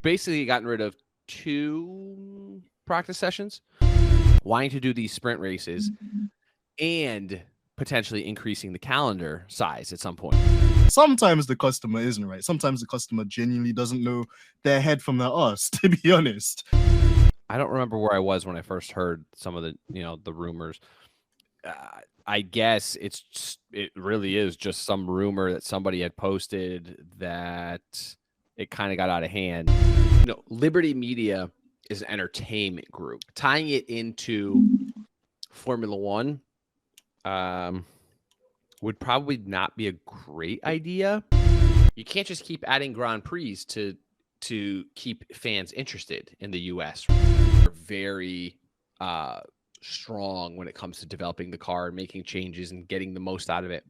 basically gotten rid of 2 practice sessions, wanting to do these sprint races, and potentially increasing the calendar size at some point. Sometimes the customer isn't right. Sometimes the customer genuinely doesn't know their head from their ass, to be honest. I don't remember where I was when I first heard some of the, the rumors. I guess it really is just some rumor that somebody had posted that it kind of got out of hand. Liberty Media is an entertainment group. Tying it into Formula One would probably not be a great idea. You can't just keep adding Grand Prix to keep fans interested in the U.S. They're very strong when it comes to developing the car and making changes and getting the most out of it.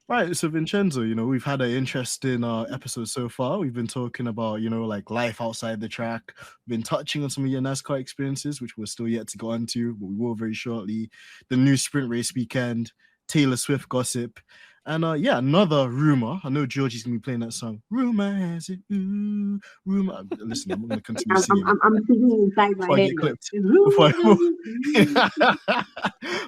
Right, so Vincenzo, we've had an interesting episode so far. We've been talking about, like life outside the track. We've been touching on some of your NASCAR experiences, which we're still yet to go into, but we will very shortly. The new sprint race weekend, Taylor Swift gossip, and another rumor. I know Georgie's gonna be playing that song. Rumor has it, ooh, rumor. Listen, I'm gonna continue singing. I'm singing inside my head.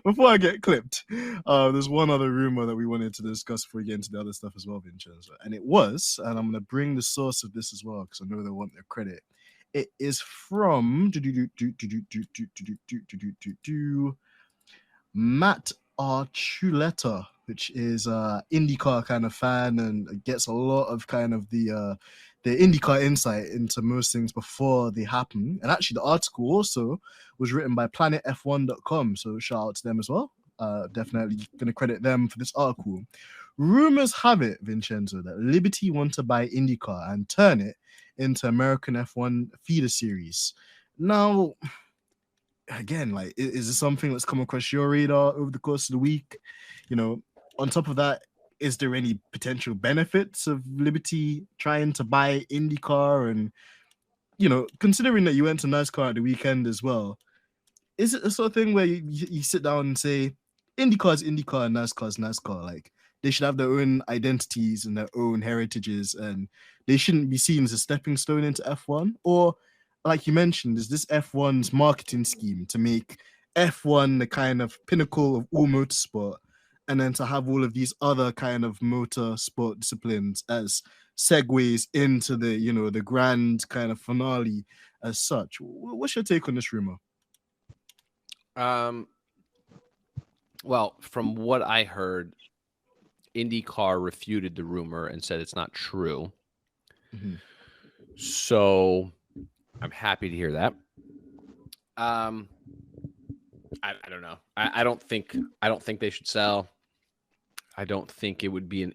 Before I get clipped, there's one other rumor that we wanted to discuss before we get into the other stuff as well, Vincenzo. And it was, and I'm going to bring the source of this as well because I know they want their credit. It is from Matt Archuleta, which is an IndyCar kind of fan and gets a lot of kind of the IndyCar insight into most things before they happen. And actually, the article also was written by planetf1.com, so shout out to them as well. Definitely going to credit them for this article. Rumors have it, Vincenzo, that Liberty want to buy IndyCar and turn it into American F1 feeder series. Now, again, like, is this something that's come across your radar over the course of the week? On top of that, is there any potential benefits of Liberty trying to buy IndyCar? And, considering that you went to NASCAR at the weekend as well, is it the sort of thing where you sit down and say, IndyCar is IndyCar and NASCAR is NASCAR? Like, they should have their own identities and their own heritages, and they shouldn't be seen as a stepping stone into F1? Or, like you mentioned, is this F1's marketing scheme to make F1 the kind of pinnacle of all motorsport, and then to have all of these other kind of motorsport disciplines as segues into the, the grand kind of finale as such? What's your take on this rumor? Well, from what I heard, IndyCar refuted the rumor and said it's not true. Mm-hmm. So I'm happy to hear that. I don't know. I don't think they should sell. I don't think it would be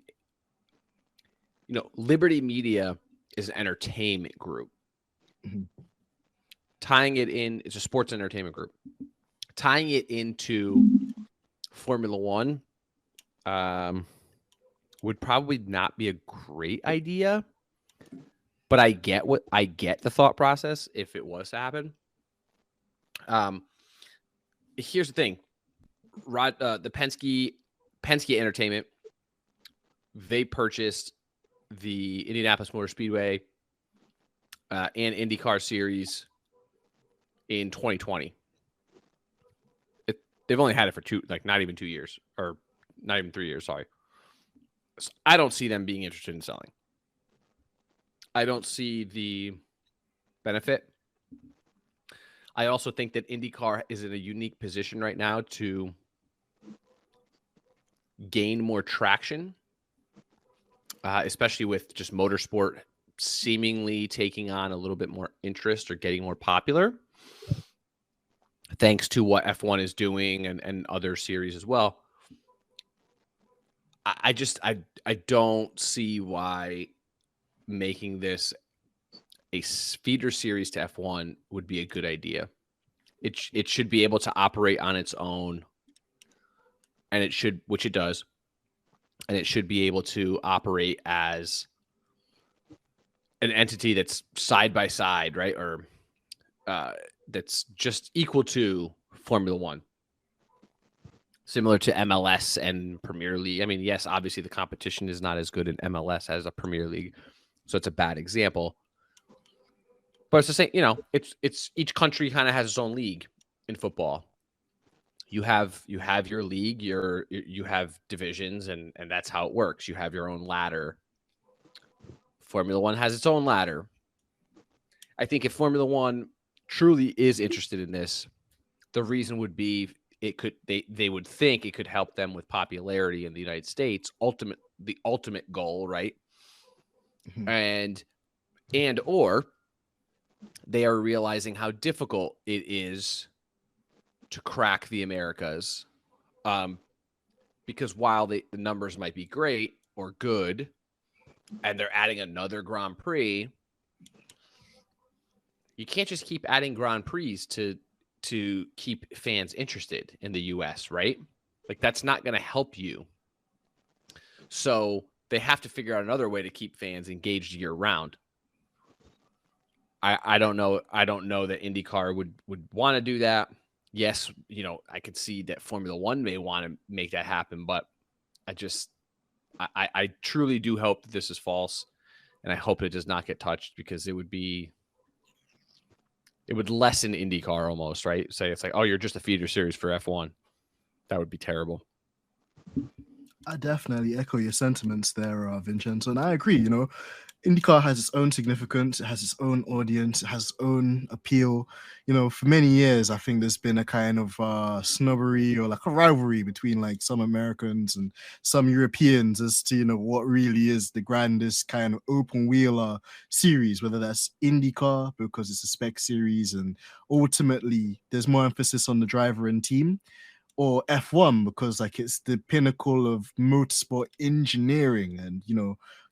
Liberty Media is an entertainment group. Mm-hmm. Tying it in, it's a sports entertainment group. Tying it into Formula One would probably not be a great idea, but I get the thought process if it was to happen. Here's the thing. The Penske Entertainment, they purchased the Indianapolis Motor Speedway and IndyCar series in 2020. They've only had it for not even 2 years, or not even 3 years. Sorry. So I don't see them being interested in selling. I don't see the benefit. I also think that IndyCar is in a unique position right now to gain more traction, especially with just motorsport seemingly taking on a little bit more interest or getting more popular, thanks to what F1 is doing and other series as well. I don't see why making this a feeder series to F1 would be a good idea. It should be able to operate on its own, and which it does, and it should be able to operate as an entity that's side by side, right? Or that's just equal to Formula One, similar to MLS and Premier League. I mean, yes, obviously the competition is not as good in MLS as a Premier League, so it's a bad example. But it's the same, it's each country kind of has its own league in football. You have your league, you have divisions, and that's how it works. You have your own ladder. Formula One has its own ladder. I think if Formula One truly is interested in this, the reason would be they would think it could help them with popularity in the United States. The ultimate goal, right? And or they are realizing how difficult it is to crack the Americas, because while the numbers might be great or good, and they're adding another Grand Prix, you can't just keep adding Grand Prix to keep fans interested in the US, right? Like, that's not going to help you. So they have to figure out another way to keep fans engaged year round. I don't know. I don't know that IndyCar would want to do that. Yes, I could see that Formula One may want to make that happen, but I truly do hope that this is false, and I hope it does not get touched, because it would lessen IndyCar almost, right? Say it's like, oh, you're just a feeder series for F1. That would be terrible. I definitely echo your sentiments there, Vincenzo, and I agree. IndyCar has its own significance, it has its own audience, it has its own appeal. For many years, I think there's been a kind of snobbery or like a rivalry between like some Americans and some Europeans as to, what really is the grandest kind of open wheel series, whether that's IndyCar because it's a spec series and ultimately there's more emphasis on the driver and team, or F1 because like it's the pinnacle of motorsport engineering, and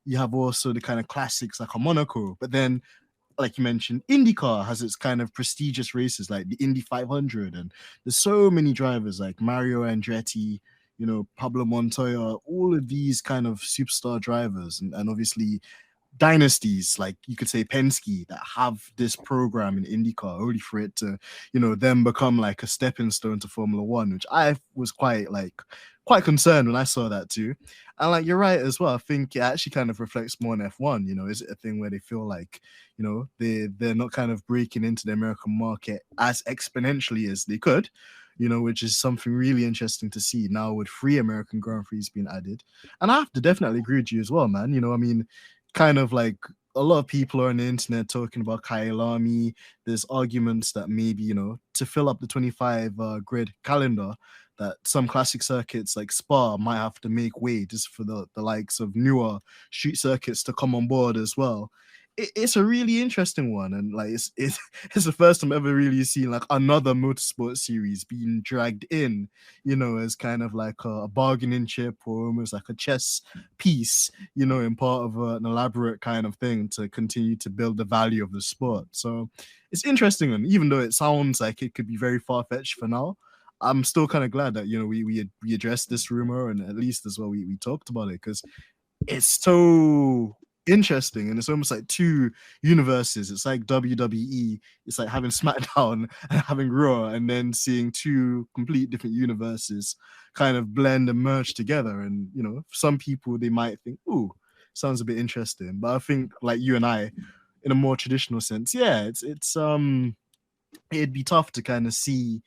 you have also the kind of classics like a Monaco, but then like you mentioned, IndyCar has its kind of prestigious races like the Indy 500, and there's so many drivers like Mario Andretti, Pablo Montoya, all of these kind of superstar drivers, and obviously dynasties like you could say Penske that have this program in IndyCar only for it to then become like a stepping stone to Formula One, which I was quite concerned when I saw that too. And like you're right as well, I think it actually kind of reflects more on F1. Is it a thing where they feel like they're not kind of breaking into the American market as exponentially as they could, which is something really interesting to see now with 3 American Grand Prix being added. And I have to definitely agree with you as well, man. I mean, kind of like a lot of people are on the internet talking about Kyalami. There's arguments that maybe, to fill up the 25 grid calendar, that some classic circuits like Spa might have to make way just for the likes of newer street circuits to come on board as well. It's a really interesting one, and like it's the first time I've ever really seen like another motorsport series being dragged in, as kind of like a bargaining chip or almost like a chess piece, in part of an elaborate kind of thing to continue to build the value of the sport. So it's interesting, and even though it sounds like it could be very far-fetched for now, I'm still kind of glad that we addressed this rumor, and at least as well we talked about it, because it's so interesting, and it's almost like 2 universes. It's like WWE, it's like having SmackDown and having Raw, and then seeing 2 complete different universes kind of blend and merge together. And for some people they might think, ooh, sounds a bit interesting, but I think like you and I, in a more traditional sense, yeah, it's it'd be tough to kind of see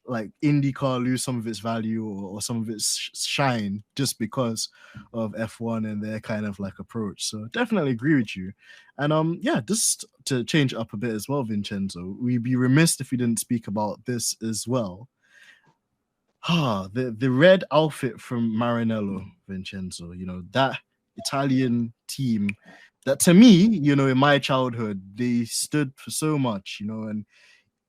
like IndyCar lose some of its value or some of its shine just because of F1 and their kind of like approach. So definitely agree with you. And yeah, just to change it up a bit as well, Vincenzo, we'd be remiss if we didn't speak about this as well. The red outfit from Maranello, Vincenzo, that Italian team that to me, in my childhood, they stood for so much, and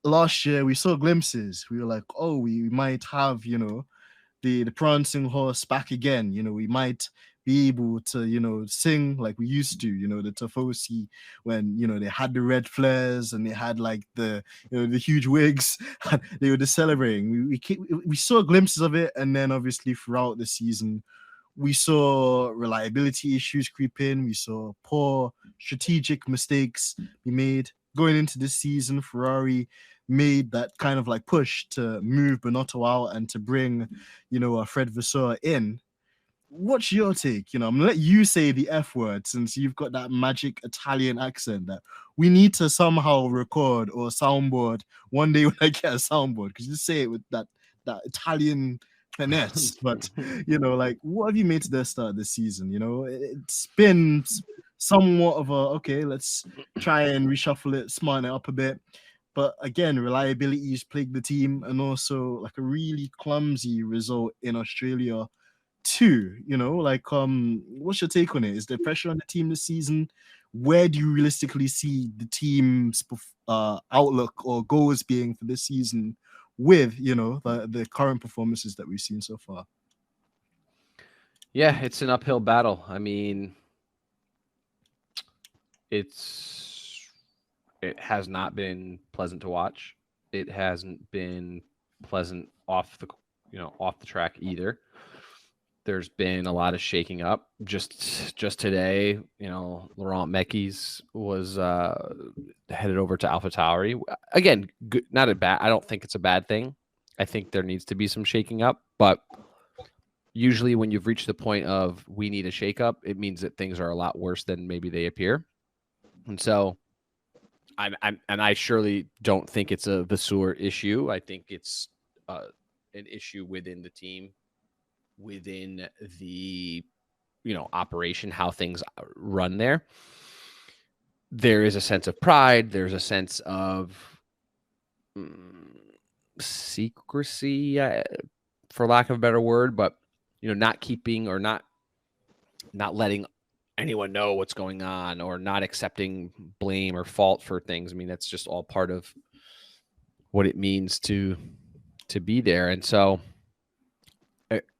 last year we saw glimpses. We were like, oh, we might have, the prancing horse back again. We might be able to, sing like we used to, the Tifosi, when, they had the red flares and they had like the huge wigs. They were just celebrating. We saw glimpses of it. And then obviously throughout the season, we saw reliability issues creep in. We saw poor strategic mistakes be made. going into this season, Ferrari made that kind of like push to move Bonotto out and to bring, Fred Vasseur in. What's your take? I'm gonna let you say the F word since you've got that magic Italian accent that we need to somehow record or soundboard one day when I get a soundboard, because you say it with that Italian finesse. But like, what have you made to their start this season? It's been somewhat of a okay, let's try and reshuffle it, smarten it up a bit. But again, reliability has plagued the team, and also like a really clumsy result in Australia too. What's your take on it? Is there pressure on the team this season? Where do you realistically see the team's outlook or goals being for this season with the current performances that we've seen so far? Yeah, it's an uphill battle. I mean, it has not been pleasant to watch. It hasn't been pleasant off the track either. There's been a lot of shaking up. Just today, Laurent Mekies was headed over to AlphaTauri. Again, good, not a bad. I don't think it's a bad thing. I think there needs to be some shaking up, but usually when you've reached the point of we need a shakeup, it means that things are a lot worse than maybe they appear. And so I surely don't think it's a Vasseur issue. I think it's an issue within the team, within the operation, how things run there. There is a sense of pride. There's a sense of secrecy, for lack of a better word, but not keeping or not letting anyone know what's going on, or not accepting blame or fault for things. I mean, that's just all part of what it means to be there. And so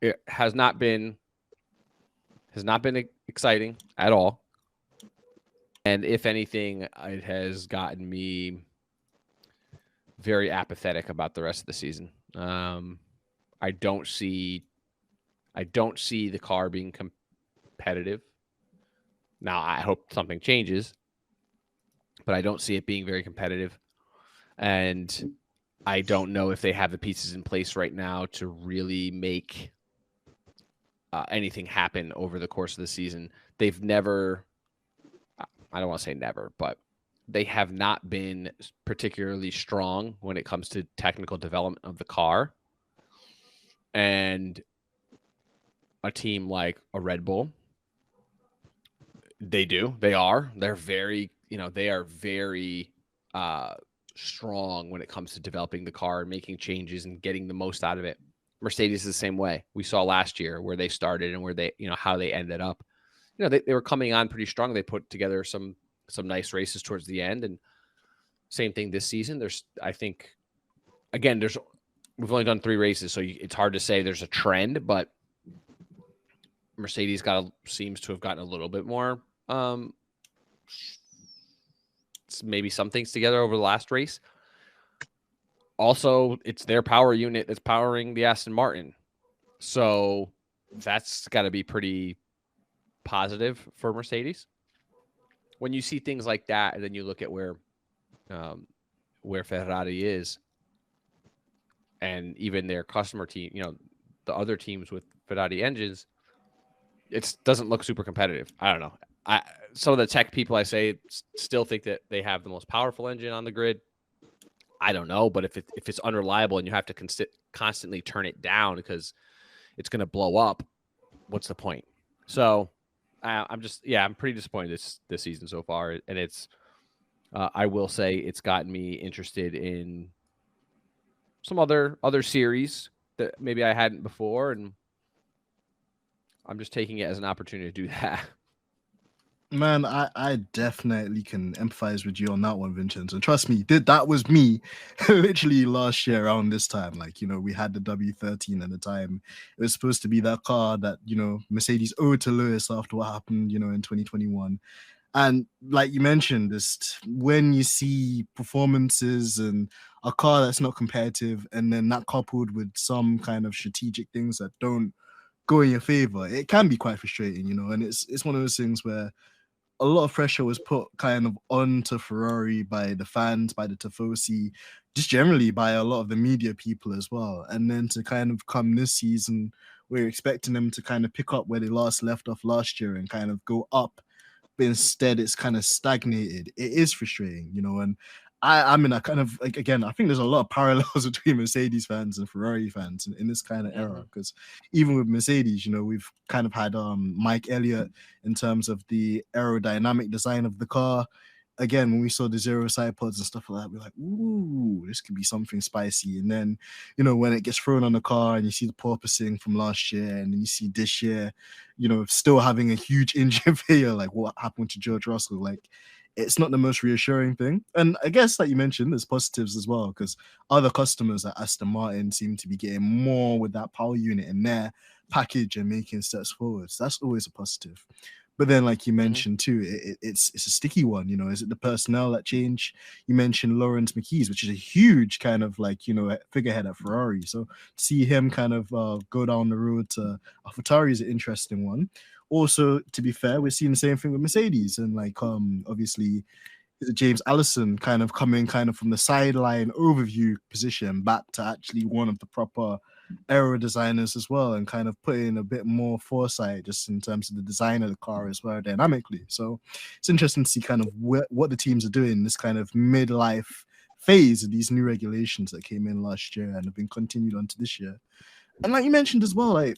it has not been exciting at all. And if anything, it has gotten me very apathetic about the rest of the season. I don't see the car being competitive. Now, I hope something changes, but I don't see it being very competitive. And I don't know if they have the pieces in place right now to really make anything happen over the course of the season. They've never, I don't want to say never, but they have not been particularly strong when it comes to technical development of the car. And a team like a Red Bull, they're very, they are very strong when it comes to developing the car and making changes and getting the most out of it. Mercedes is the same way. We saw last year where they started and where they, how they ended up. They were coming on pretty strong. They put together some nice races towards the end, and same thing this season. I think, again, we've only done 3 races, so it's hard to say there's a trend, but Mercedes seems to have gotten a little bit more, maybe some things together over the last race. Also, it's their power unit that's powering the Aston Martin. So that's got to be pretty positive for Mercedes. When you see things like that, and then you look at where Ferrari is, and even their customer team, the other teams with Ferrari engines, it doesn't look super competitive. I don't know. Some of the tech people I say still think that they have the most powerful engine on the grid. I don't know, but if it's unreliable and you have to constantly turn it down because it's going to blow up, what's the point? So I'm pretty disappointed this season so far, and it's I will say it's gotten me interested in some other series that maybe I hadn't before, and I'm just taking it as an opportunity to do that. Man, I definitely can empathize with you on that one, Vincenzo. And trust me, that was me literally last year around this time. Like, we had the W13 at the time. It was supposed to be that car that, Mercedes owed to Lewis after what happened, in 2021. And like you mentioned, just when you see performances and a car that's not competitive, and then that coupled with some kind of strategic things that don't go in your favor, it can be quite frustrating, and it's one of those things where a lot of pressure was put kind of onto Ferrari by the fans, by the Tifosi, just generally by a lot of the media people as well. And then to kind of come this season, we're expecting them to kind of pick up where they left off last year and kind of go up, but instead it's kind of stagnated. It is frustrating, and I mean, I kind of like, again, I think there's a lot of parallels between Mercedes fans and Ferrari fans in this kind of era, because even with Mercedes, we've kind of had Mike Elliott in terms of the aerodynamic design of the car. Again, when we saw the zero side pods and stuff like that, we're like, ooh, this could be something spicy. And then, when it gets thrown on the car and you see the porpoising from last year, and then you see this year, still having a huge engine failure, like what happened to George Russell, like it's not the most reassuring thing. And I guess, like you mentioned, there's positives as well, because other customers at Aston Martin seem to be getting more with that power unit in their package and making steps forward. So that's always a positive. But then, like you mentioned too, it's a sticky one. Is it the personnel that change? You mentioned Lawrence McKees, which is a huge kind of like figurehead at Ferrari. So to see him kind of go down the road to AlphaTauri is an interesting one. Also, to be fair, we're seeing the same thing with Mercedes, and like obviously James Allison kind of coming kind of from the sideline overview position back to actually one of the proper aero designers as well, and kind of putting a bit more foresight just in terms of the design of the car as well dynamically. So it's interesting to see kind of what the teams are doing in this kind of midlife phase of these new regulations that came in last year and have been continued onto this year. And like you mentioned as well, like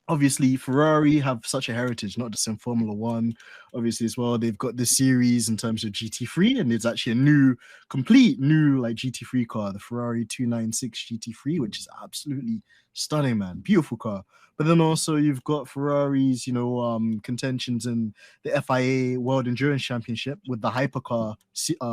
obviously Ferrari have such a heritage, not just in Formula One, obviously as well. They've got this series in terms of GT3, and it's actually a complete new like GT3 car, the Ferrari 296 GT3, which is absolutely stunning, man. Beautiful car. But then also you've got Ferrari's, contentions in the FIA World Endurance Championship with the hypercar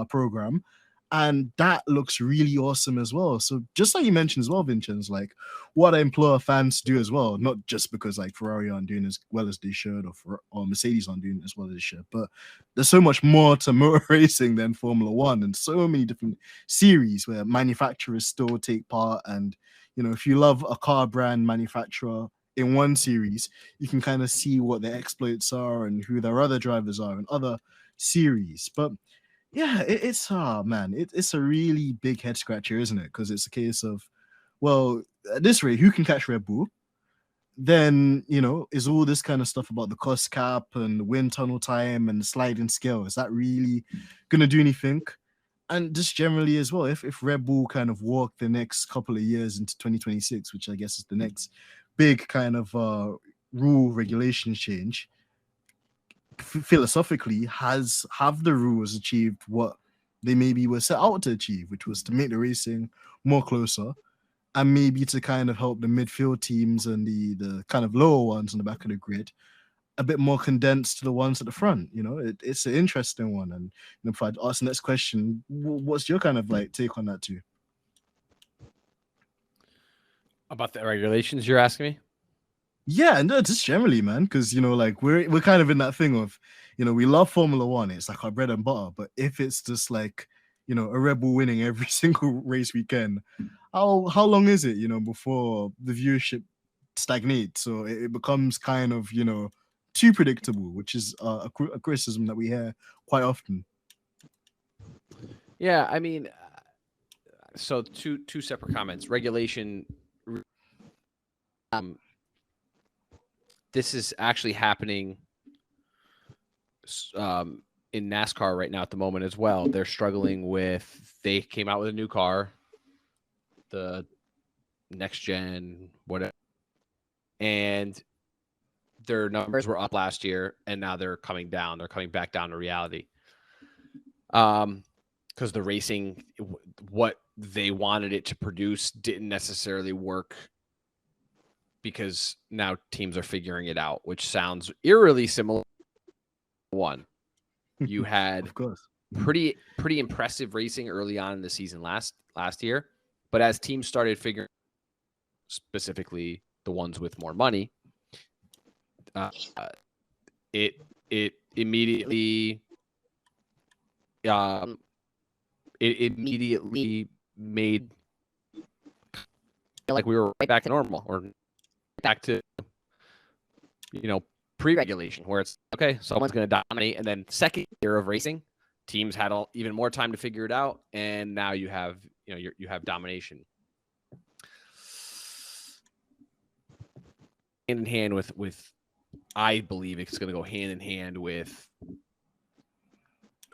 program. And that looks really awesome as well. So just like you mentioned as well, Vincenzo, like what I implore fans to do as well, not just because like Ferrari aren't doing as well as they should, or Mercedes aren't doing as well as they should, but there's so much more to motor racing than Formula One, and so many different series where manufacturers still take part. And if you love a car brand manufacturer in one series, you can kind of see what their exploits are and who their other drivers are in other series. But yeah, it's a really big head scratcher, isn't it? Because it's a case of, well, at this rate, who can catch Red Bull? Then, is all this kind of stuff about the cost cap and the wind tunnel time and the sliding scale, is that really going to do anything? And just generally as well, if Red Bull kind of walk the next couple of years into 2026, which I guess is the next big kind of rule regulation change, philosophically, have the rules achieved what they maybe were set out to achieve, which was to make the racing more closer, and maybe to kind of help the midfield teams and the kind of lower ones on the back of the grid a bit more condensed to the ones at the front. It's an interesting one. And if I'd ask the next question, what's your kind of like take on that too? About the regulations you're asking me? Yeah, no, just generally, man, because like we're kind of in that thing of, we love Formula One. It's like our bread and butter. But if it's just like, a Red Bull winning every single race weekend, how long is it, before the viewership stagnates? So it becomes kind of, too predictable, which is a criticism that we hear quite often. Yeah, I mean, so two separate comments. Regulation. This is actually happening in NASCAR right now at the moment as well. They're struggling with, they came out with a new car, the next gen, whatever, and their numbers were up last year, and now they're coming down. They're coming back down to reality. Because the racing, what they wanted it to produce didn't necessarily work, because now teams are figuring it out, which sounds eerily similar. One, you had Of course. pretty impressive racing early on in the season last year, but as teams started figuring, specifically the ones with more money, it immediately made like we were right back to normal, or back to pre-regulation, where it's okay, someone's going to dominate, and then second year of racing, teams had even more time to figure it out, and now you have you have domination. Hand in hand with I believe it's going to go hand in hand with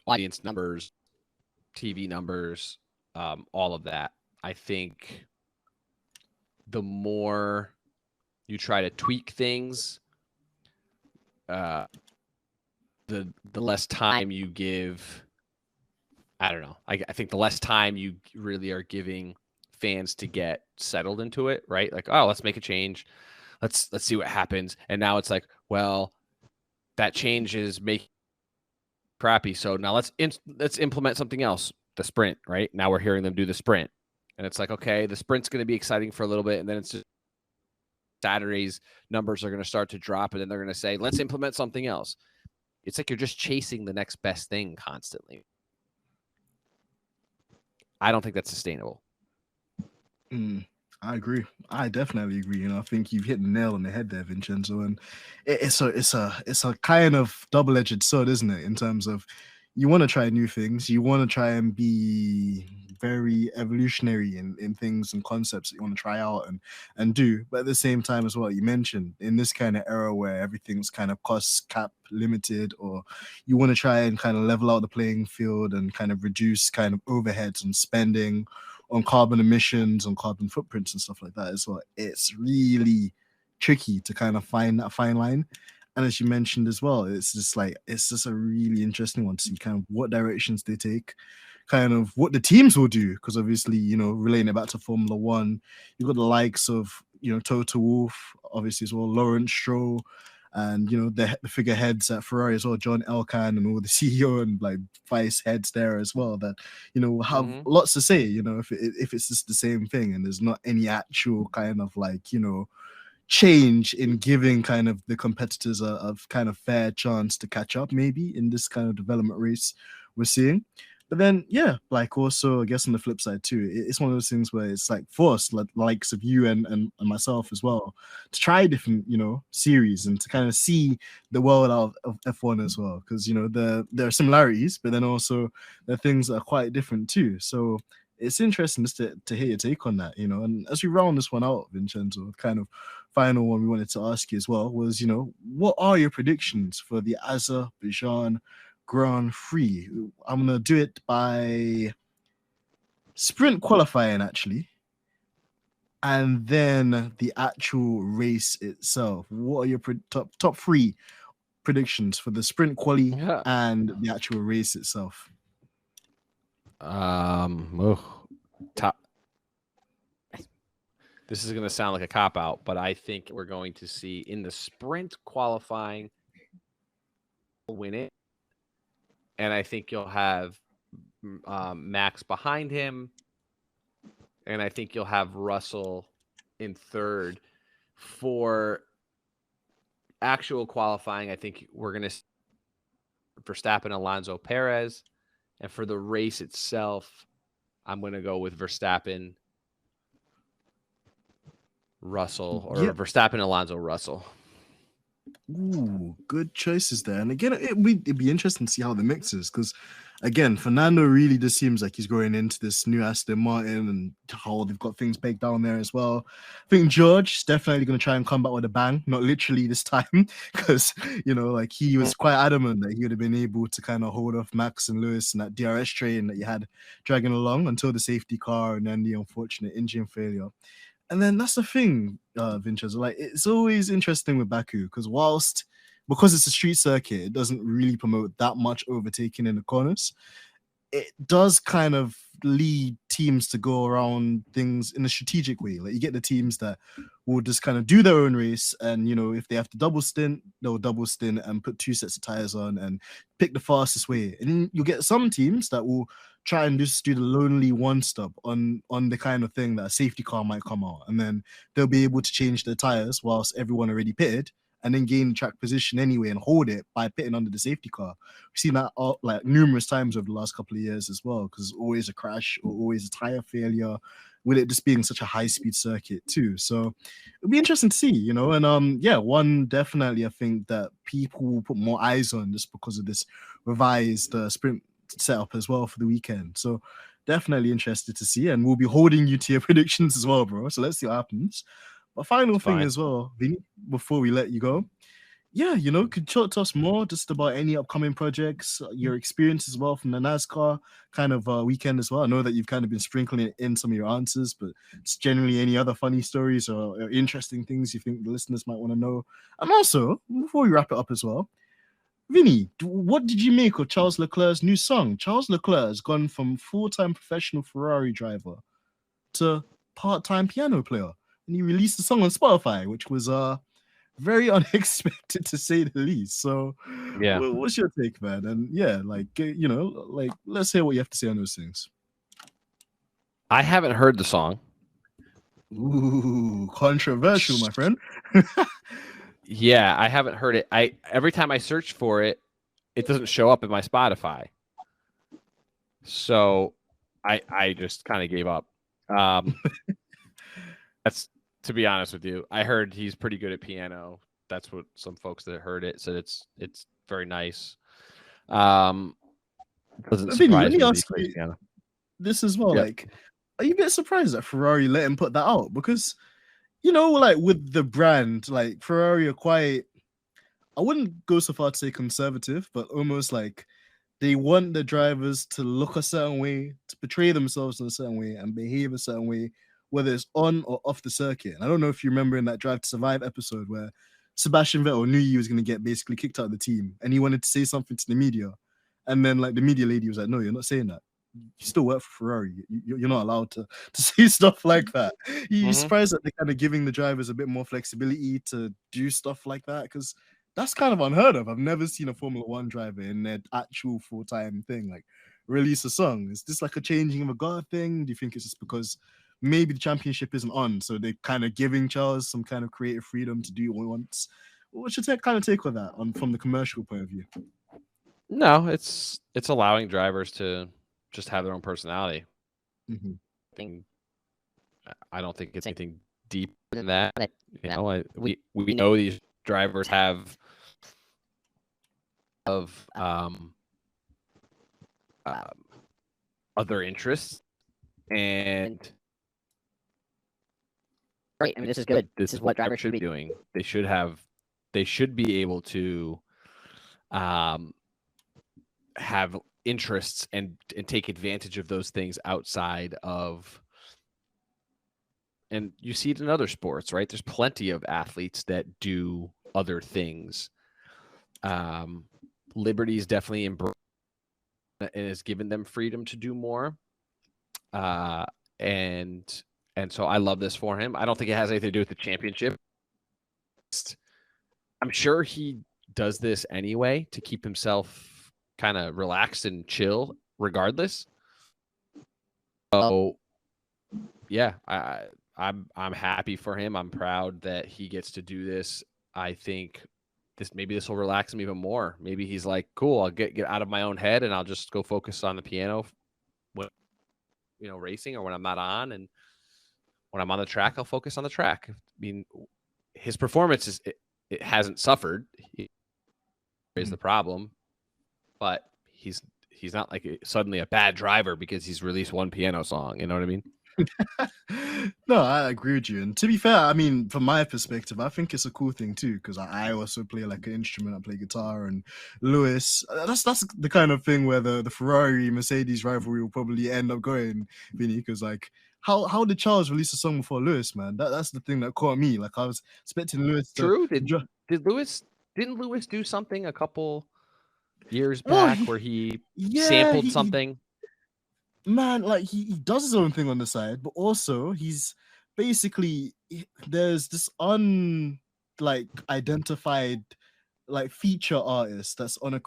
audience numbers, TV numbers, all of that. I think the more you try to tweak things, the less time you give. I don't know. I think the less time you really are giving fans to get settled into it, right? Like, oh, let's make a change. Let's see what happens. And now it's like, well, that change is making crappy. So now let's implement something else. The sprint, right? Now we're hearing them do the sprint. And it's like, okay, the sprint's going to be exciting for a little bit. And then it's just Saturday's numbers are going to start to drop. And then they're going to say, let's implement something else. It's like you're just chasing the next best thing constantly. I don't think that's sustainable. I agree. I definitely agree. I think you've hit the nail on the head there, Vincenzo. And it's a kind of double-edged sword, isn't it? In terms of you want to try new things, you want to try and be very evolutionary in things and concepts that you want to try out and do. But at the same time as well, you mentioned in this kind of era where everything's kind of cost cap limited, or you want to try and kind of level out the playing field and kind of reduce kind of overheads and spending on carbon emissions, on carbon footprints and stuff like that as well. It's really tricky to kind of find that fine line. And as you mentioned as well, it's just a really interesting one to see kind of what directions they take, kind of what the teams will do. Because obviously, relating it back to Formula One, you've got the likes of, Toto Wolff, obviously as well, Lawrence Stroll, and the figureheads at Ferrari as well, John Elkann, and all the CEO and like vice heads there as well, that have lots to say. If it's just the same thing and there's not any actual kind of change in giving kind of the competitors a kind of fair chance to catch up, maybe in this kind of development race we're seeing. But then, yeah, also, I guess on the flip side too, it's one of those things where it's like for us, likes of you and myself as well, to try different, series and to kind of see the world of F1 as well. Because, there are similarities, but then also there are things that are quite different too. So it's interesting just to hear your take on that, And as we round this one out, Vincenzo, kind of final one we wanted to ask you as well was, what are your predictions for the Azerbaijan Grand Prix? I'm gonna do it by sprint qualifying actually, and then the actual race itself. What are your top three predictions for the sprint quali and the actual race itself? This is going to sound like a cop-out, but I think we're going to see in the sprint qualifying win it. And I think you'll have Max behind him. And I think you'll have Russell in third. For actual qualifying, I think we're going to see Verstappen, Alonso, Perez. And for the race itself, I'm going to go with Verstappen, Russell, or Verstappen, Alonso, Russell. Ooh, good choices there. And again, it'd be interesting to see how the mix is, because again, Fernando really just seems like he's going into this new Aston Martin and how they've got things baked down there as well. I think George is definitely going to try and come back with a bang, not literally this time, because he was quite adamant that he would have been able to kind of hold off Max and Lewis and that DRS train that you had dragging along until the safety car and then the unfortunate engine failure. And then that's the thing, Vincenzo. It's always interesting with Baku because because it's a street circuit, it doesn't really promote that much overtaking in the corners. It does kind of lead teams to go around things in a strategic way. Like you get the teams that will just kind of do their own race, and if they have to double stint, they'll double stint and put 2 sets of tires on and pick the fastest way. And then you get some teams that will try and just do the lonely one stop on the kind of thing that a safety car might come out, and then they'll be able to change their tires whilst everyone already pitted, and then gain track position anyway and hold it by pitting under the safety car. We've seen that like numerous times over the last couple of years as well, because always a crash or always a tire failure, with it just being such a high-speed circuit too. So it'll be interesting to see, you know. And yeah, one definitely I think that people will put more eyes on just because of this revised sprint setup as well for the weekend. So definitely interested to see, and we'll be holding you to your predictions as well, bro. So let's see what happens. But final thing as well, Vinny, before we let you go, yeah, you know, could you talk to us more just about any upcoming projects, your experience as well from the NASCAR kind of weekend as well? I know that you've kind of been sprinkling in some of your answers, but just generally any other funny stories or interesting things you think the listeners might want to know. And also, before we wrap it up as well, Vinny, what did you make of Charles Leclerc's new song? Charles Leclerc has gone from full-time professional Ferrari driver to part-time piano player, and he released a song on Spotify, which was very unexpected to say the least. So yeah, what's your take, man? And yeah, like, you know, like, let's hear what you have to say on those things. I haven't heard the song. Ooh, controversial, my friend. Yeah, I haven't heard it. Every time I search for it, it doesn't show up in my Spotify. So I just kind of gave up. That's, to be honest with you, I heard he's pretty good at piano. That's what some folks that heard it said. It's very nice. Doesn't Vinny, let surprise me me ask you this as well. Yep. Like, are you a bit surprised that Ferrari let him put that out? Because, you know, like with the brand, like Ferrari are quite, I wouldn't go so far to say conservative, but almost like they want the drivers to look a certain way, to portray themselves in a certain way and behave a certain way, whether it's on or off the circuit. And I don't know if you remember in that Drive to Survive episode where Sebastian Vettel knew he was going to get basically kicked out of the team and he wanted to say something to the media. And then like the media lady was like, no, you're not saying that. You still work for Ferrari. You're not allowed to say stuff like that. You're surprised that they're kind of giving the drivers a bit more flexibility to do stuff like that, because that's kind of unheard of. I've never seen a Formula One driver in their actual full-time thing like release a song. Is this like a changing of a guard thing? Do you think it's just because maybe the championship isn't on, so they're kind of giving Charles some kind of creative freedom to do what he wants? What's your kind of take on that from the commercial point of view? No, it's allowing drivers to just have their own personality. I don't think it's anything deeper than that. You know, we know these drivers have other interests, and right. I mean, this is good. This is what drivers should be doing. They should be able to have interests and take advantage of those things outside of, and you see it in other sports, right? There's plenty of athletes that do other things. Liberty's definitely embraced and has given them freedom to do more. And so I love this for him. I don't think it has anything to do with the championship. I'm sure he does this anyway to keep himself kind of relaxed and chill regardless. So yeah, I'm happy for him. I'm proud that he gets to do this. I think this will relax him even more. Maybe he's like, cool, I'll get out of my own head and I'll just go focus on the piano when, you know, racing or when I'm not on, and when I'm on the track, I'll focus on the track. I mean, his performance it hasn't suffered. Is the problem, but he's not like suddenly a bad driver because he's released one piano song. You know what I mean? No, I agree with you. And to be fair, I mean, from my perspective, I think it's a cool thing too, because I also play like an instrument. I play guitar, and Lewis, that's the kind of thing where the Ferrari Mercedes rivalry will probably end up going, Vinny, because like how did Charles release a song before Lewis, man? That's the thing that caught me. Like I was expecting Lewis to. True. Didn't Lewis do something a couple years back where he sampled something? Man, like he does his own thing on the side, but also he's basically, there's this identified like feature artist that's on I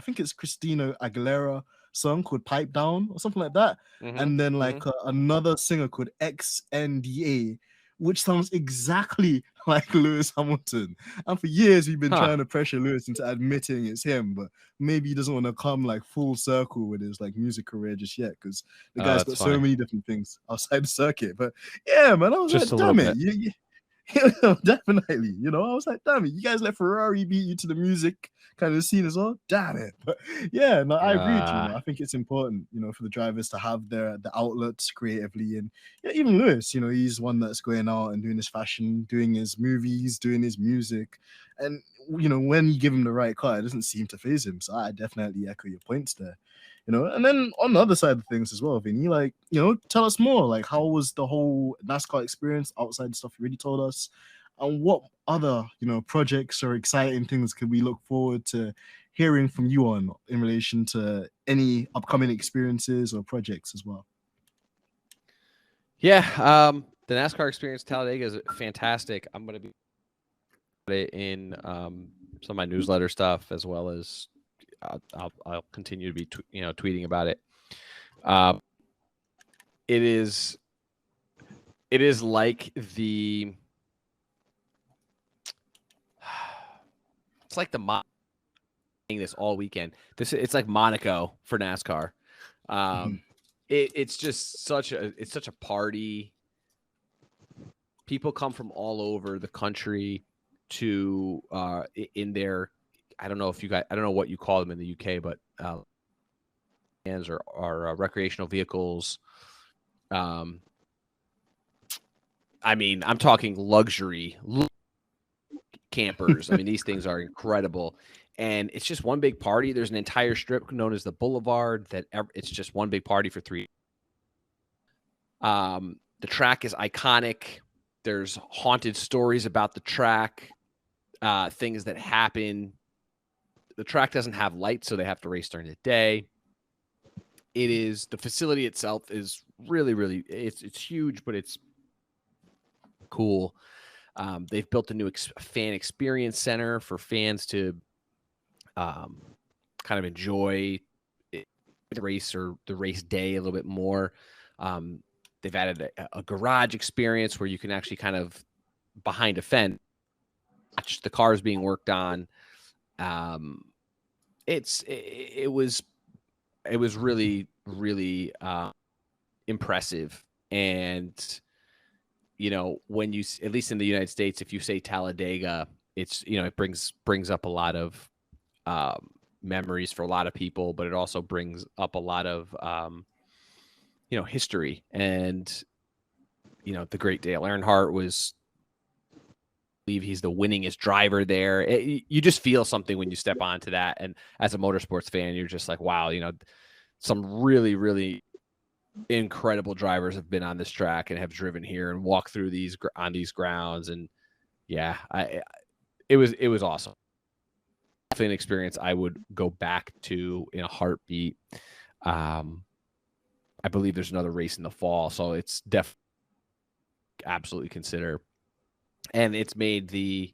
think it's Christina Aguilera song called Pipe Down or something like that. And then like another singer called XNDA, which sounds exactly like Lewis Hamilton. And for years, we've been trying to pressure Lewis into admitting it's him, but maybe he doesn't want to come like full circle with his like music career just yet, because the guy's got so many different things outside the circuit. But yeah, man, I was just like, damn it. Definitely, I was like, damn it, you guys let Ferrari beat you to the music kind of scene as well. Damn it. But yeah, no, I agree with you. I think it's important, for the drivers to have the outlets creatively. And yeah, even Lewis, he's one that's going out and doing his fashion, doing his movies, doing his music. And when you give him the right car, it doesn't seem to phase him. So I definitely echo your points there. And then on the other side of things as well, Vinny, like, tell us more, like, how was the whole NASCAR experience outside the stuff you already told us? And what other, projects or exciting things can we look forward to hearing from you on in relation to any upcoming experiences or projects as well? Yeah, the NASCAR experience Talladega is fantastic. I'm going to be in some of my newsletter stuff, as well as I'll continue to be tweeting about it. It is like the this all weekend. It's like Monaco for NASCAR. It's just such a party. People come from all over the country to in their, I don't know what you call them in the UK, but vans or recreational vehicles. I mean, I'm talking luxury campers. I mean, these things are incredible, and it's just one big party. There's an entire strip known as the Boulevard it's just one big party for 3. The track is iconic. There's haunted stories about the track, things that happen. The track doesn't have lights, so they have to race during the day. The facility itself is really, really, it's huge, but it's cool. They've built a new fan experience center for fans to kind of enjoy the race or the race day a little bit more. They've added a garage experience where you can actually kind of behind a fence watch the cars being worked on. It was really, really impressive. And when you, at least in the United States, if you say Talladega, it's it brings up a lot of memories for a lot of people, but it also brings up a lot of history. And the great Dale Earnhardt was, I believe he's the winningest driver there. You just feel something when you step onto that, and as a motorsports fan, you're just like, wow, some really, really incredible drivers have been on this track and have driven here and walked through on these grounds. And yeah, it was awesome. An experience I would go back to in a heartbeat. I believe there's another race in the fall, so it's definitely absolutely consider. And it's made the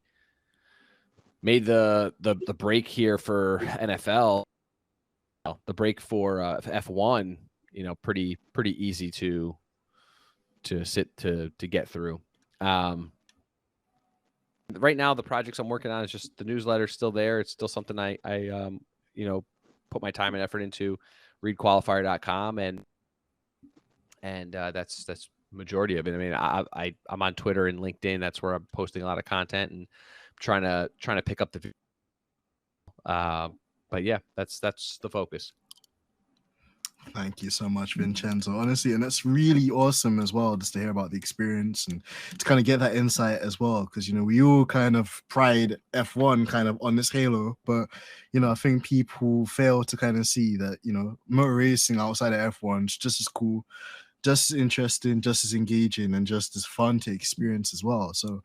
break here for NFL, the break for F1, pretty easy to get through. Right now, the projects I'm working on is just the newsletter's still there. It's still something I put my time and effort into. Readqualifier.com, and that's majority of it. I mean, I'm on Twitter and LinkedIn. That's where I'm posting a lot of content and trying to pick up the. But yeah, that's the focus. Thank you so much, Vincenzo. Honestly, and that's really awesome as well, just to hear about the experience and to kind of get that insight as well, because we all kind of pride F1 kind of on this halo, but I think people fail to kind of see that motor racing outside of F1 is just as cool, just as interesting, just as engaging, and just as fun to experience as well. So,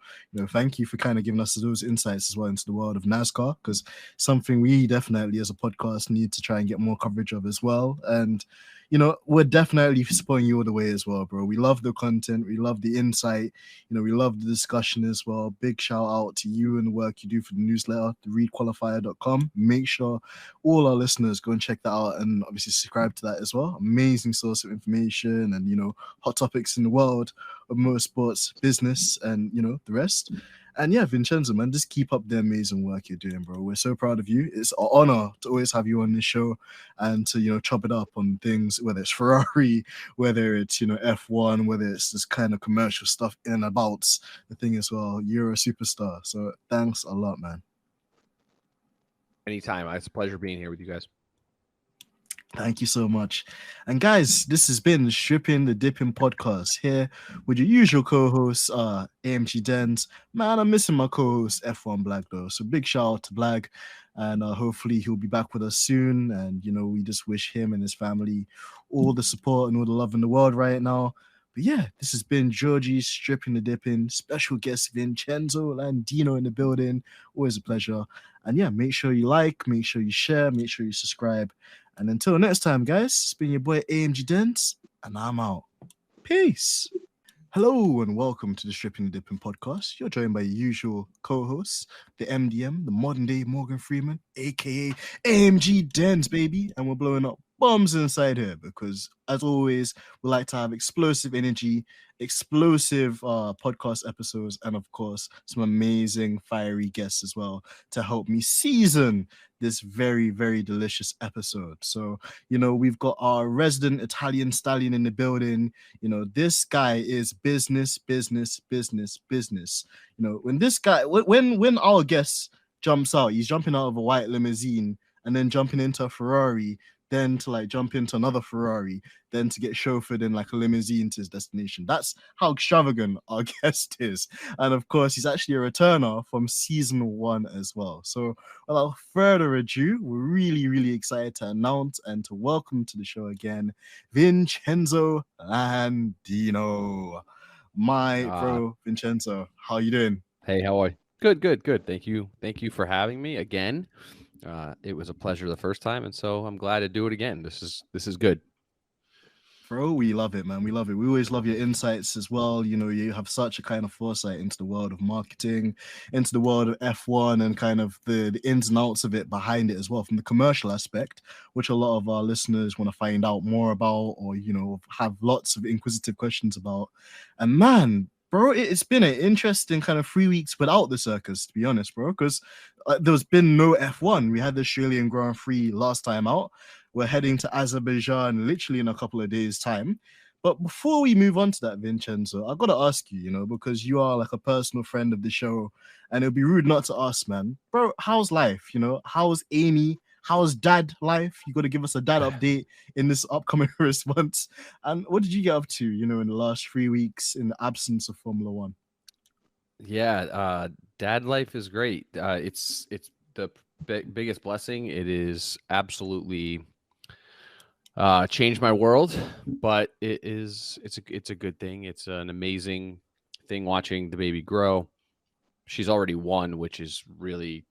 thank you for kind of giving us those insights as well into the world of NASCAR, because something we definitely as a podcast need to try and get more coverage of as well. And, we're definitely spurring you all the way as well, bro. We love the content, we love the insight, we love the discussion as well. Big shout out to you and the work you do for the newsletter, thereadqualifier.com. Make sure all our listeners go and check that out and obviously subscribe to that as well. Amazing source of information and hot topics in the world of motorsports, business, and the rest. And yeah, Vincenzo, man, just keep up the amazing work you're doing, bro. We're so proud of you. It's an honor to always have you on this show and to chop it up on things, whether it's Ferrari, whether it's F1, whether it's this kind of commercial stuff in and about the thing as well. You're a superstar. So thanks a lot, man. Anytime. It's a pleasure being here with you guys. Thank you so much. And guys, this has been Stripping the Dipping podcast here with your usual co-host, AMG Dens. Man, I'm missing my co-host, F1 Black, though. So big shout out to Black. And hopefully he'll be back with us soon. And, we just wish him and his family all the support and all the love in the world right now. But yeah, this has been Georgie Stripping the Dipping. Special guest Vincenzo Landino in the building. Always a pleasure. And yeah, make sure you like, make sure you share, make sure you subscribe. And until next time, guys, it's been your boy AMG Dents, and I'm out. Peace. Hello and welcome to the Stripping the Dipping podcast. You're joined by your usual co-hosts, the MDM, the modern day Morgan Freeman, aka AMG Dens, baby. And we're blowing up bombs inside here because, as always, we like to have explosive energy, explosive podcast episodes, and of course, some amazing fiery guests as well to help me season this very, very delicious episode. So, we've got our resident Italian stallion in the building. This guy is business. When this guy, when our guest jumps out, he's jumping out of a white limousine and then jumping into a Ferrari, then to jump into another Ferrari, then to get chauffeured in a limousine to his destination. That's how extravagant our guest is. And of course, he's actually a returner from season 1 as well. So without further ado, we're really, really excited to announce and to welcome to the show again, Vincenzo Landino. My bro, Vincenzo, how you doing? Hey, how are you? Good. Thank you for having me again. It was a pleasure the first time, and so I'm glad to do it again. This is good. Bro, we love it, man. We love it. We always love your insights as well. You have such a kind of foresight into the world of marketing, into the world of F1 and kind of the ins and outs of it behind it as well, from the commercial aspect, which a lot of our listeners want to find out more about or, have lots of inquisitive questions about. And man, bro, it's been an interesting kind of 3 weeks without the circus, to be honest, bro, because there's been no F1. We had the Australian Grand Prix last time out. We're heading to Azerbaijan literally in a couple of days' time. But before we move on to that, Vincenzo, I've got to ask you, because you are a personal friend of the show, and it'd be rude not to ask, man. Bro, how's life? How's Amy? How's dad life? You got to give us a dad update in this upcoming response. And what did you get up to, in the last 3 weeks in the absence of Formula One? Yeah, dad life is great. It's the biggest blessing. It is absolutely changed my world, but it's a good thing. It's an amazing thing watching the baby grow. She's already 1, which is really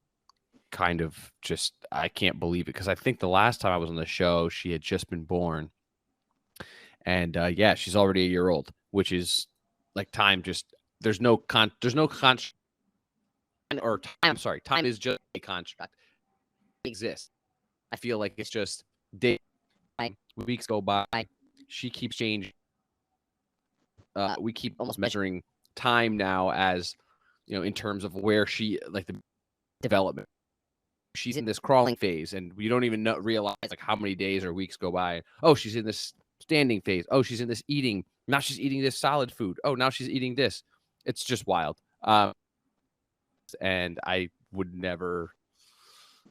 kind of just, I can't believe it, because I think the last time I was on the show, she had just been born. And yeah, she's already a year old, which is time just, there's no construct, or time, I'm sorry, time is just a construct. It exists. I feel like it's just days, weeks go by, she keeps changing. We keep almost measuring time now as, in terms of where she, the development. She's in this crawling phase, and we don't even realize how many days or weeks go by. Oh, she's in this standing phase. Oh, she's in this eating. Now she's eating this solid food. Oh, now she's eating this. It's just wild. And I would never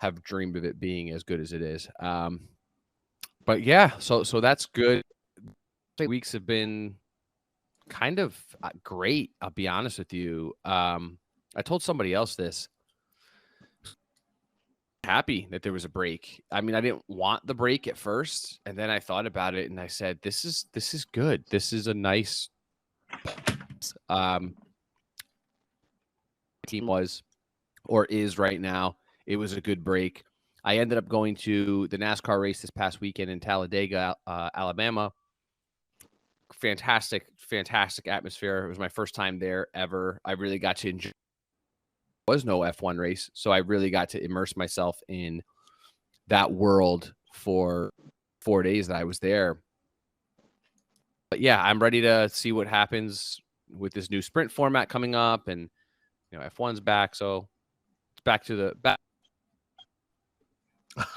have dreamed of it being as good as it is. But yeah, so that's good. 3 weeks have been kind of great. I'll be honest with you. I told somebody else this. Happy that there was a break. I mean, I didn't want the break at first, and then I thought about it and I said, this is good. This is a nice team was or is right now. It was a good break. I ended up going to the NASCAR race this past weekend in Talladega, Alabama. Fantastic atmosphere. It was my first time there ever. I really got to enjoy. There was no F1 race, so I really got to immerse myself in that world for 4 days that I was there. But yeah, I'm ready to see what happens with this new sprint format coming up, and F1's back, so it's back to the back.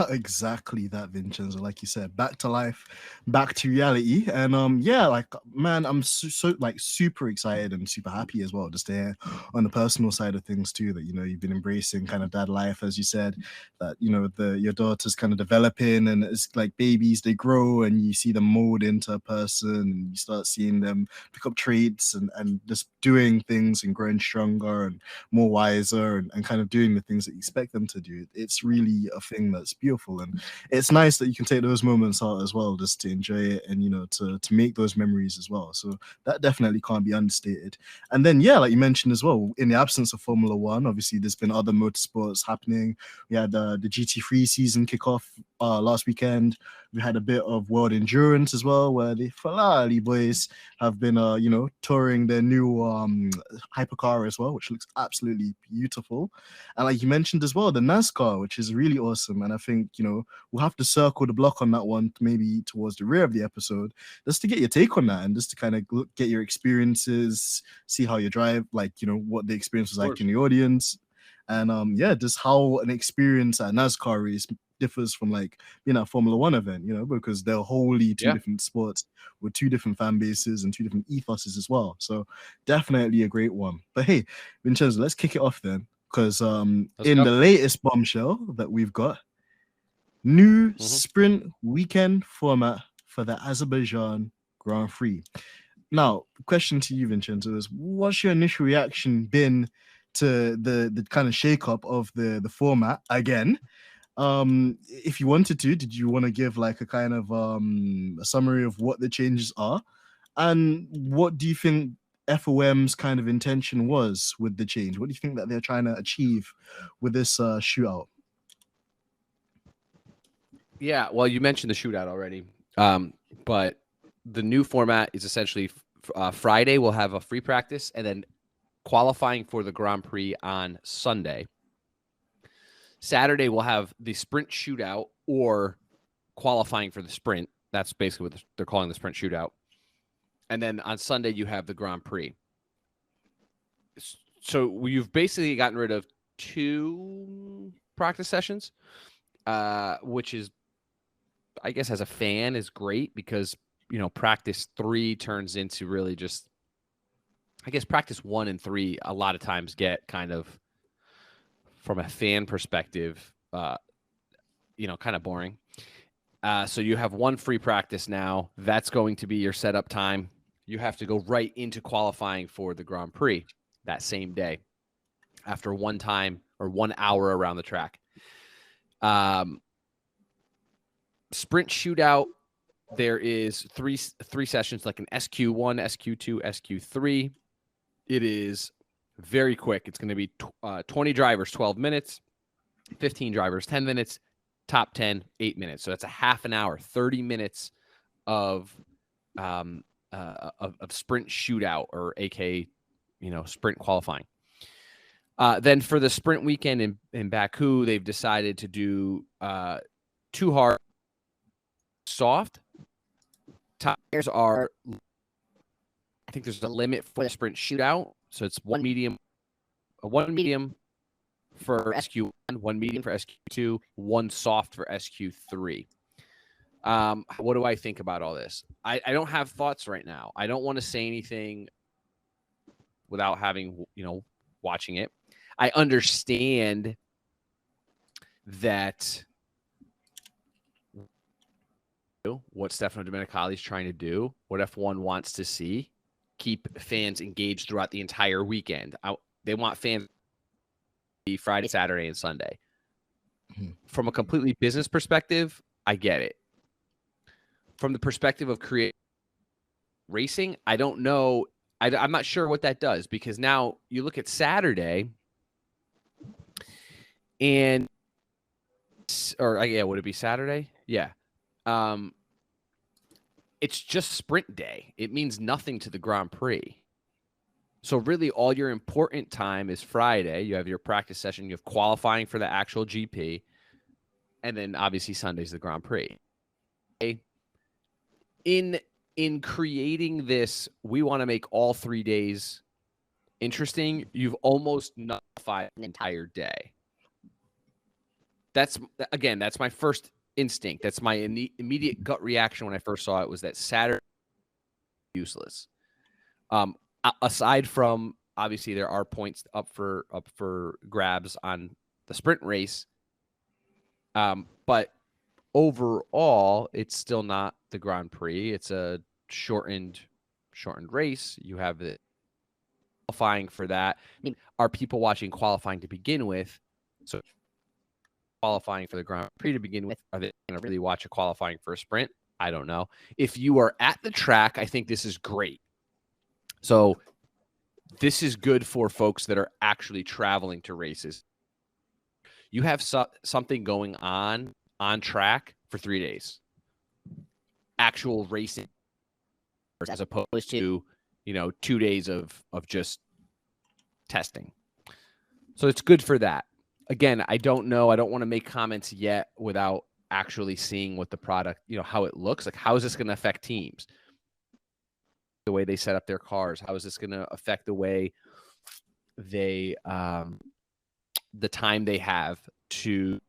Exactly that, Vincenzo. Like you said, back to life, back to reality, and yeah, like man, I'm so like super excited and super happy as well, just to hear on the personal side of things too, that you've been embracing kind of dad life, as you said, that your daughter's kind of developing, and it's like babies, they grow and you see them mold into a person, and you start seeing them pick up traits and just doing things and growing stronger and more wiser, and kind of doing the things that you expect them to do. It's really a thing that's beautiful, and it's nice that you can take those moments out as well, just to enjoy it, and to make those memories as well. So that definitely can't be understated. And then yeah, like you mentioned as well, in the absence of Formula One, obviously there's been other motorsports happening. We had the GT3 season kickoff last weekend. We had a bit of World Endurance as well, where the Ferrari boys have been touring their new hypercar as well, which looks absolutely beautiful. And like you mentioned as well, the NASCAR, which is really awesome. And I think we'll have to circle the block on that one, maybe towards the rear of the episode, just to get your take on that, and just to kind of get your experiences, see how you drive, like what the experience was like in the audience, and yeah, just how an experience at NASCAR race differs from like a Formula One event, because they're wholly two different sports with two different fan bases and two different ethoses as well. So definitely a great one. But hey, Vincenzo, let's kick it off then, because in the latest bombshell that we've got, new sprint weekend format for the Azerbaijan Grand Prix. Now, question to you, Vincenzo, is what's your initial reaction been to the kind of shake-up of the format again? If you wanted to, did you want to give like a kind of a summary of what the changes are, and what do you think FOM's kind of intention was with the change? What do you think that they're trying to achieve with this shootout? Yeah, well, you mentioned the shootout already, but the new format is essentially Friday we'll have a free practice, and then qualifying for the Grand Prix on Sunday. Saturday, we'll have the sprint shootout or qualifying for the sprint. That's basically what they're calling the sprint shootout. And then on Sunday, you have the Grand Prix. So you've basically gotten rid of 2 practice sessions, which is, I guess, as a fan, is great, because, practice 3 turns into really just, I guess, practice 1 and 3 a lot of times get kind of, from a fan perspective, kind of boring. So you have 1 free practice now. That's going to be your setup time. You have to go right into qualifying for the Grand Prix that same day after 1 time or 1 hour around the track. Sprint shootout, there is three sessions, like an SQ1, SQ2, SQ3. It is very quick. It's going to be 20 drivers, 12 minutes, 15 drivers, 10 minutes, top 10, 8 minutes. So that's a half an hour, 30 minutes of sprint shootout, or AK, sprint qualifying. Then for the sprint weekend in Baku, they've decided to do 2 hard, soft. Tires are, I think there's a limit for the sprint shootout. So it's 1 medium for SQ1, 1 medium for SQ2, 1 soft for SQ3. What do I think about all this? I don't have thoughts right now. I don't want to say anything without having, watching it. I understand that what Stefano Domenicali is trying to do, what F1 wants to see, keep fans engaged throughout the entire weekend. They want fans to be Friday, Saturday, and Sunday. From a completely business perspective, I get it. From the perspective of creating racing, I don't know. I'm not sure what that does, because now you look at Saturday, and or yeah, would it be Saturday? Yeah. It's just sprint day. It means nothing to the Grand Prix. So really all your important time is Friday. You have your practice session, you have qualifying for the actual GP, and then obviously Sunday's the Grand Prix. In creating this, we want to make all 3 days interesting. You've almost nullified an entire day. That's my first instinct. That's my immediate gut reaction when I first saw it, was that Saturday useless. Aside from, obviously there are points up for grabs on the sprint race, but overall it's still not the Grand Prix. It's a shortened race. You have the qualifying for that. I mean, are people watching qualifying to begin with? So qualifying for the Grand Prix to begin with, are they going to really watch a qualifying for a sprint? I don't know. If you are at the track, I think this is great. So this is good for folks that are actually traveling to races. You have something going on track for 3 days. Actual racing, as opposed to, 2 days of just testing. So it's good for that. Again, I don't know. I don't want to make comments yet without actually seeing what the product, how it looks. Like, how is this going to affect teams? The way they set up their cars? How is this going to affect the way they, the time they have to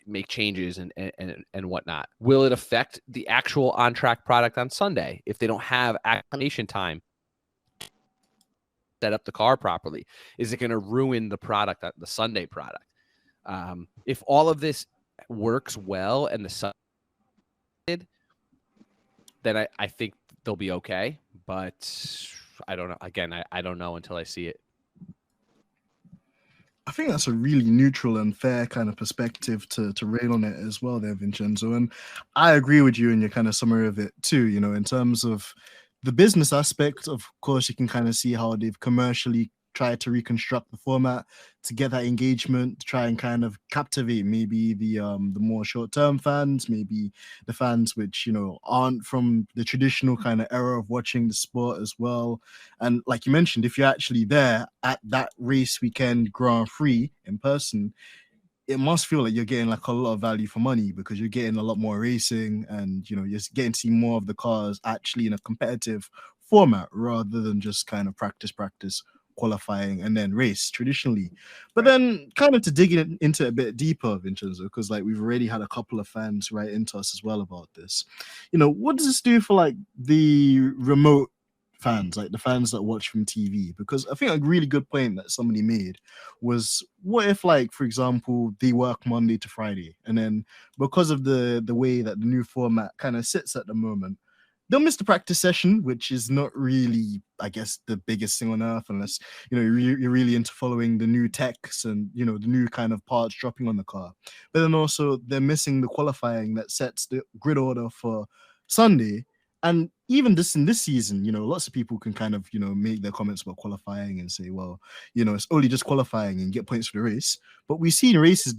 make changes and whatnot? Will it affect the actual on-track product on Sunday if they don't have acclimation time to set up the car properly? Is it going to ruin the product, the Sunday product? If all of this works well and the Sunday did, then I think they'll be okay. But I don't know. Again, I don't know until I see it. I think that's a really neutral and fair kind of perspective to rail on it as well there, Vincenzo. And I agree with you in your kind of summary of it too, in terms of the business aspect. Of course, you can kind of see how they've commercially tried to reconstruct the format to get that engagement, to try and kind of captivate maybe the more short-term fans, maybe the fans which aren't from the traditional kind of era of watching the sport as well. And like you mentioned, if you're actually there at that race weekend Grand Prix in person, it must feel like you're getting like a lot of value for money, because you're getting a lot more racing, and you're getting to see more of the cars actually in a competitive format rather than just kind of practice, qualifying, and then race traditionally. But then kind of to dig into it a bit deeper, Vincenzo, because like we've already had a couple of fans write into us as well about this. What does this do for like the remote fans, like the fans that watch from TV? Because I think a really good point that somebody made was, what if, like, for example, they work Monday to Friday, and then because of the way that the new format kind of sits at the moment, they'll miss the practice session, which is not really, I guess, the biggest thing on earth, unless you're really into following the new techs and the new kind of parts dropping on the car. But then also they're missing the qualifying that sets the grid order for Sunday. And even this in this season, lots of people can kind of make their comments about qualifying and say, well, it's only just qualifying and get points for the race. But we've seen races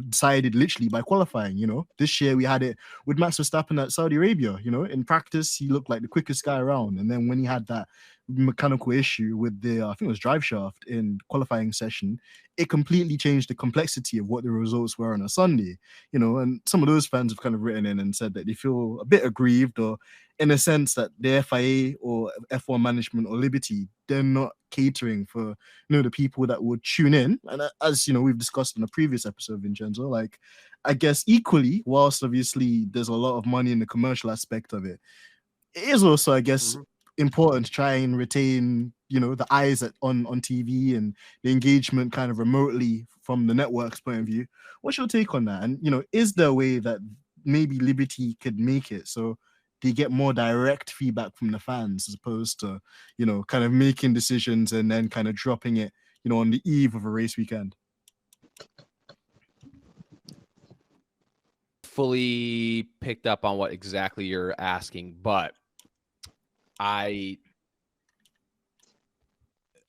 decided literally by qualifying. This year we had it with Max Verstappen at Saudi Arabia. In practice he looked like the quickest guy around, and then when he had that mechanical issue with the I think it was drive shaft in qualifying session, it completely changed the complexity of what the results were on a Sunday. And some of those fans have kind of written in and said that they feel a bit aggrieved, or in a sense that the FIA or F1 management or Liberty, they're not catering for the people that would tune in. And as we've discussed in a previous episode, Vincenzo, like, I guess equally, whilst obviously there's a lot of money in the commercial aspect of it, it is also, I guess, important to try and retain the eyes on TV and the engagement kind of remotely from the network's point of view. What's your take on that? And is there a way that maybe Liberty could make it so they get more direct feedback from the fans, as opposed to kind of making decisions and then kind of dropping it on the eve of a race weekend? Fully picked up on what exactly you're asking, but I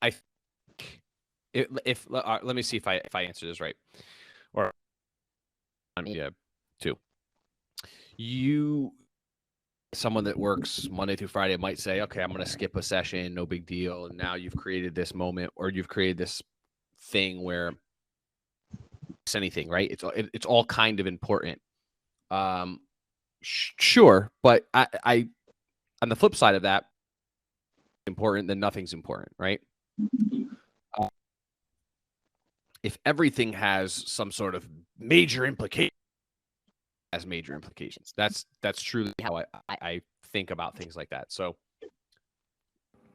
think if let me see if I answer this right. Or Yeah, 2. Someone that works Monday through Friday might say, okay, I'm going to skip a session, no big deal. And now you've created this moment, or you've created this thing where it's anything, right? It's all kind of important. Sure, but I on the flip side of that, important, then nothing's important, right? If everything has some sort of major implication, has major implications. That's truly how I think about things like that. So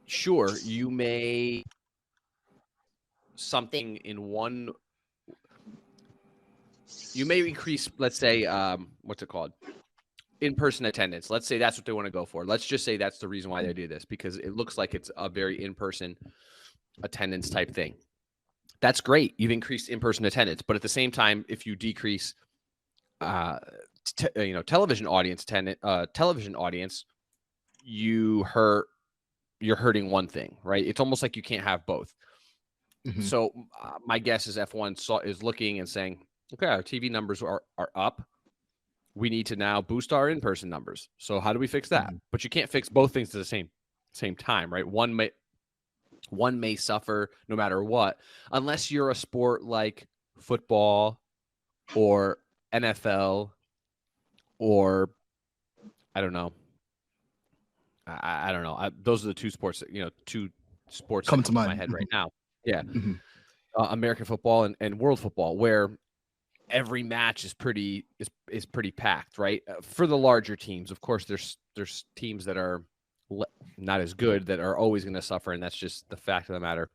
sure, you may something in one, you may increase, let's say, what's it called? In-person attendance. Let's say that's what they want to go for. Let's just say that's the reason why they do this, because it looks like it's a very in-person attendance type thing. That's great. You've increased in-person attendance, but at the same time, if you decrease, television audience, you're hurting one thing, right? It's almost like you can't have both. Mm-hmm. So my guess is F1 is looking and saying, okay, our TV numbers are up. We need to now boost our in-person numbers. So how do we fix that? Mm-hmm. But you can't fix both things at the same time, right? One may suffer no matter what, unless you're a sport like football or NFL or I don't know. I don't know. Those are the two sports that come to my head right now. Yeah. Mm-hmm. American football and world football, where every match is pretty packed, right? For the larger teams, of course, there's teams that are not as good that are always going to suffer, and that's just the fact of the matter.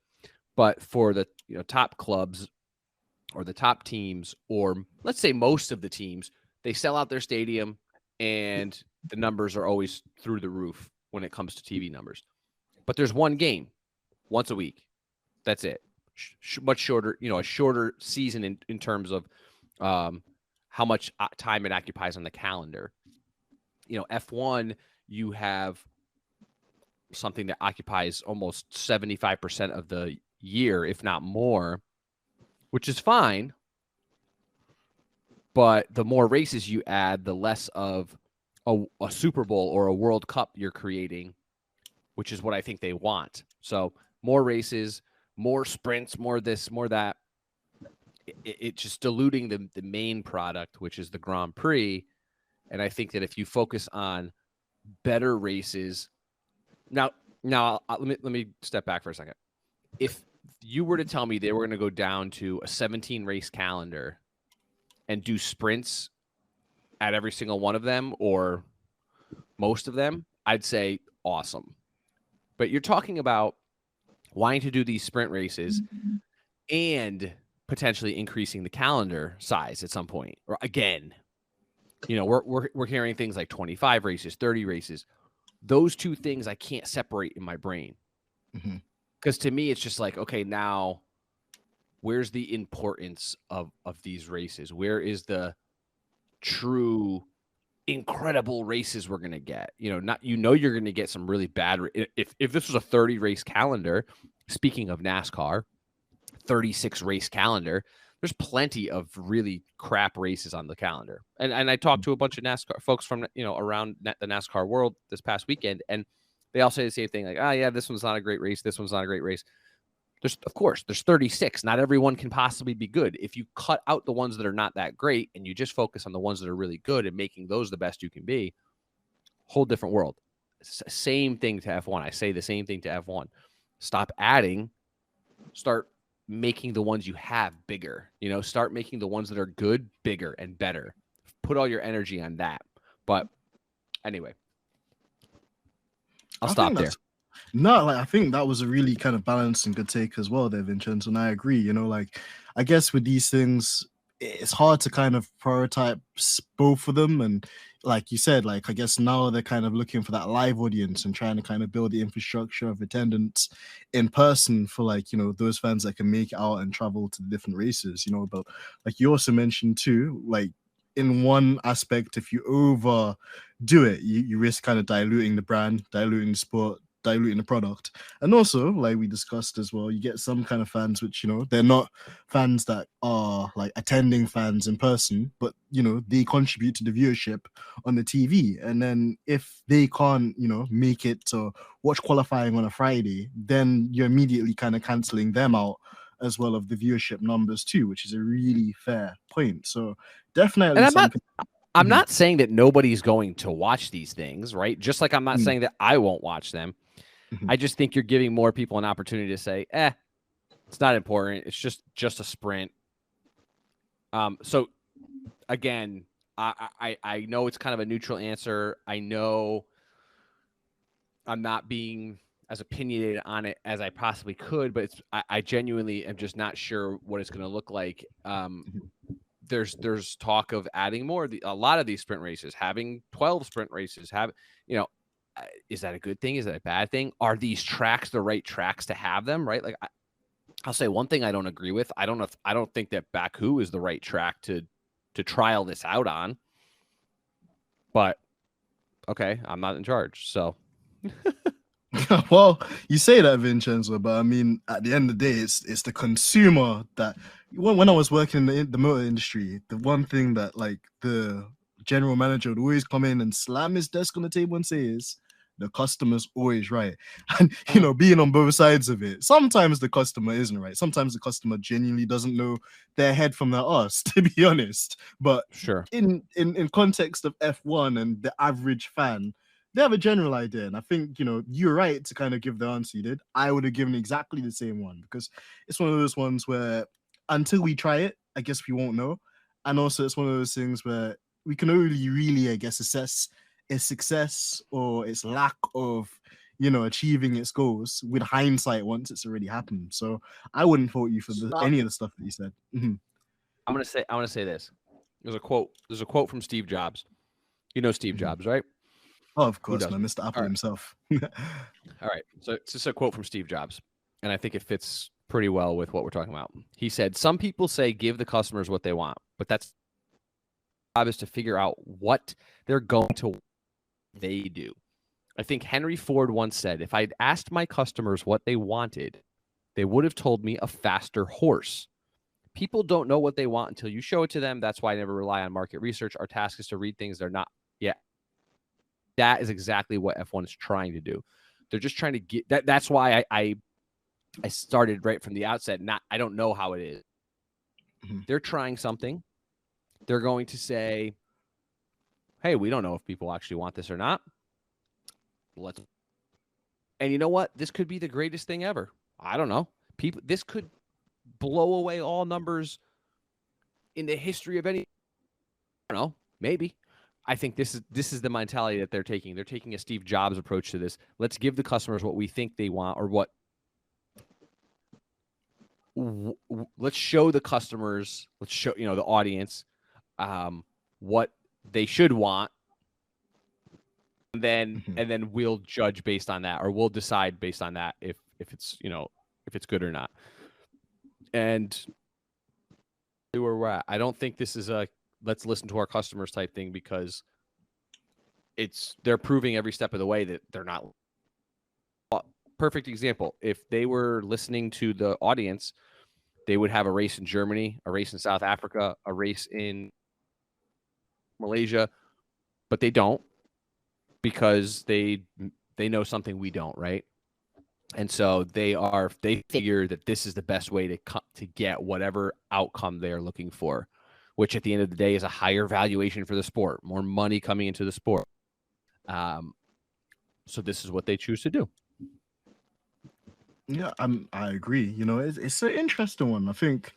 But for the top clubs or the top teams, or let's say most of the teams, they sell out their stadium, and the numbers are always through the roof when it comes to TV numbers. But there's one game once a week. That's it. Much shorter, a shorter season in terms of how much time it occupies on the calendar. F1, you have something that occupies almost 75% of the year, if not more, which is fine. But the more races you add, the less of a Super Bowl or a World Cup you're creating, which is what I think they want. So more races, more sprints, more this, more that. It's just diluting the main product, which is the Grand Prix. And I think that if you focus on better races, now let me step back for a second. If you were to tell me they were going to go down to a 17 race calendar and do sprints at every single one of them or most of them, I'd say awesome. But you're talking about wanting to do these sprint races and potentially increasing the calendar size at some point. Or again, we're hearing things like 25 races, 30 races. Those two things I can't separate in my brain. Because to me, it's just like, okay, now where's the importance of these races? Where is the true incredible races we're going to get? You're going to get some really bad. If this was a 30 race calendar, speaking of NASCAR, 36 race calendar, there's plenty of really crap races on the calendar. And I talked to a bunch of NASCAR folks from, around the NASCAR world this past weekend, and they all say the same thing, like, oh yeah, this one's not a great race. This one's not a great race. There's 36. Not everyone can possibly be good. If you cut out the ones that are not that great and you just focus on the ones that are really good and making those the best you can be, whole different world. Same thing to F1. I say the same thing to F1. Stop adding, start making the ones you have bigger. Start making the ones that are good bigger and better. Put all your energy on that. But anyway, I'll stop there. No, I think that was a really kind of balanced and good take as well there, Vincenzo. And I agree, I guess with these things, it's hard to kind of prioritize both of them. And like you said, I guess now they're kind of looking for that live audience and trying to kind of build the infrastructure of attendance in person for those fans that can make it out and travel to the different races, but like you also mentioned too, in one aspect, if you overdo it, you risk kind of diluting the brand, diluting the sport, diluting the product. And also, like we discussed as well, you get some kind of fans which, they're not fans that are like attending fans in person, but they contribute to the viewership on the TV. And then if they can't, make it to watch qualifying on a Friday, then you're immediately kind of canceling them out as well of the viewership numbers too, which is a really fair point. So definitely, and I'm not saying that nobody's going to watch these things, right? Just like I'm not saying that I won't watch them. I just think you're giving more people an opportunity to say, it's not important. It's just a sprint. So again, I know it's kind of a neutral answer. I know I'm not being as opinionated on it as I possibly could, but I genuinely am just not sure what it's going to look like. There's talk of adding more. A lot of these sprint races, having 12 sprint races, is that a good thing? Is that a bad thing? Are these tracks the right tracks to have them? Right? Like I'll say one thing I don't agree with. I don't think that Baku is the right track to trial this out on. But okay, I'm not in charge, so. Well, you say that, Vincenzo, but I mean, at the end of the day, it's the consumer that. When I was working in the motor industry, the one thing that like the general manager would always come in and slam his desk on the table and say is, the customer's always right. And being on both sides of it, sometimes the customer isn't right. Sometimes the customer genuinely doesn't know their head from their ass, to be honest. But sure, in context of F1 and the average fan, they have a general idea. And I think, you're right to kind of give the answer you did. I would have given exactly the same one, because it's one of those ones where until we try it, I guess we won't know. And also it's one of those things where we can only really, I guess, assess its success or its lack of, achieving its goals with hindsight once it's already happened. So I wouldn't fault you for any of the stuff that you said. I want to say this. There's a quote from Steve Jobs. You know Steve Jobs, right? Oh, of course, man, Mr. Apple himself. All right. So it's just a quote from Steve Jobs, and I think it fits pretty well with what we're talking about. He said, "Some people say give the customers what they want, but that's job is to figure out what they're going to they do." I think Henry Ford once said, "If I'd asked my customers what they wanted, they would have told me a faster horse." People don't know what they want until you show it to them. That's why I never rely on market research. Our task is to read things they're not yet. That is exactly what F1 is trying to do. They're just trying to get that. That's why I started right from the outset. I don't know how it is. They're trying something. They're going to say, hey, we don't know if people actually want this or not. And you know what? This could be the greatest thing ever. I don't know. This could blow away all numbers in the history of any. I don't know. Maybe. I think this is the mentality that they're taking. They're taking a Steve Jobs approach to this. Let's give the customers what we think they want, or what. Let's show the customers. Let's show the audience what they should want, and then we'll judge based on that, or we'll decide based on that if it's if it's good or not. And where we're at, I don't think this is a let's listen to our customers type thing, because they're proving every step of the way that they're not. Perfect example. If they were listening to the audience, they would have a race in Germany, a race in South Africa, a race in Malaysia, but they don't, because they know something we don't, right? And so they figure that this is the best way to get whatever outcome they're looking for, which at the end of the day is a higher valuation for the sport, more money coming into the sport. So this is what they choose to do. Yeah, I agree. It's an interesting one. I think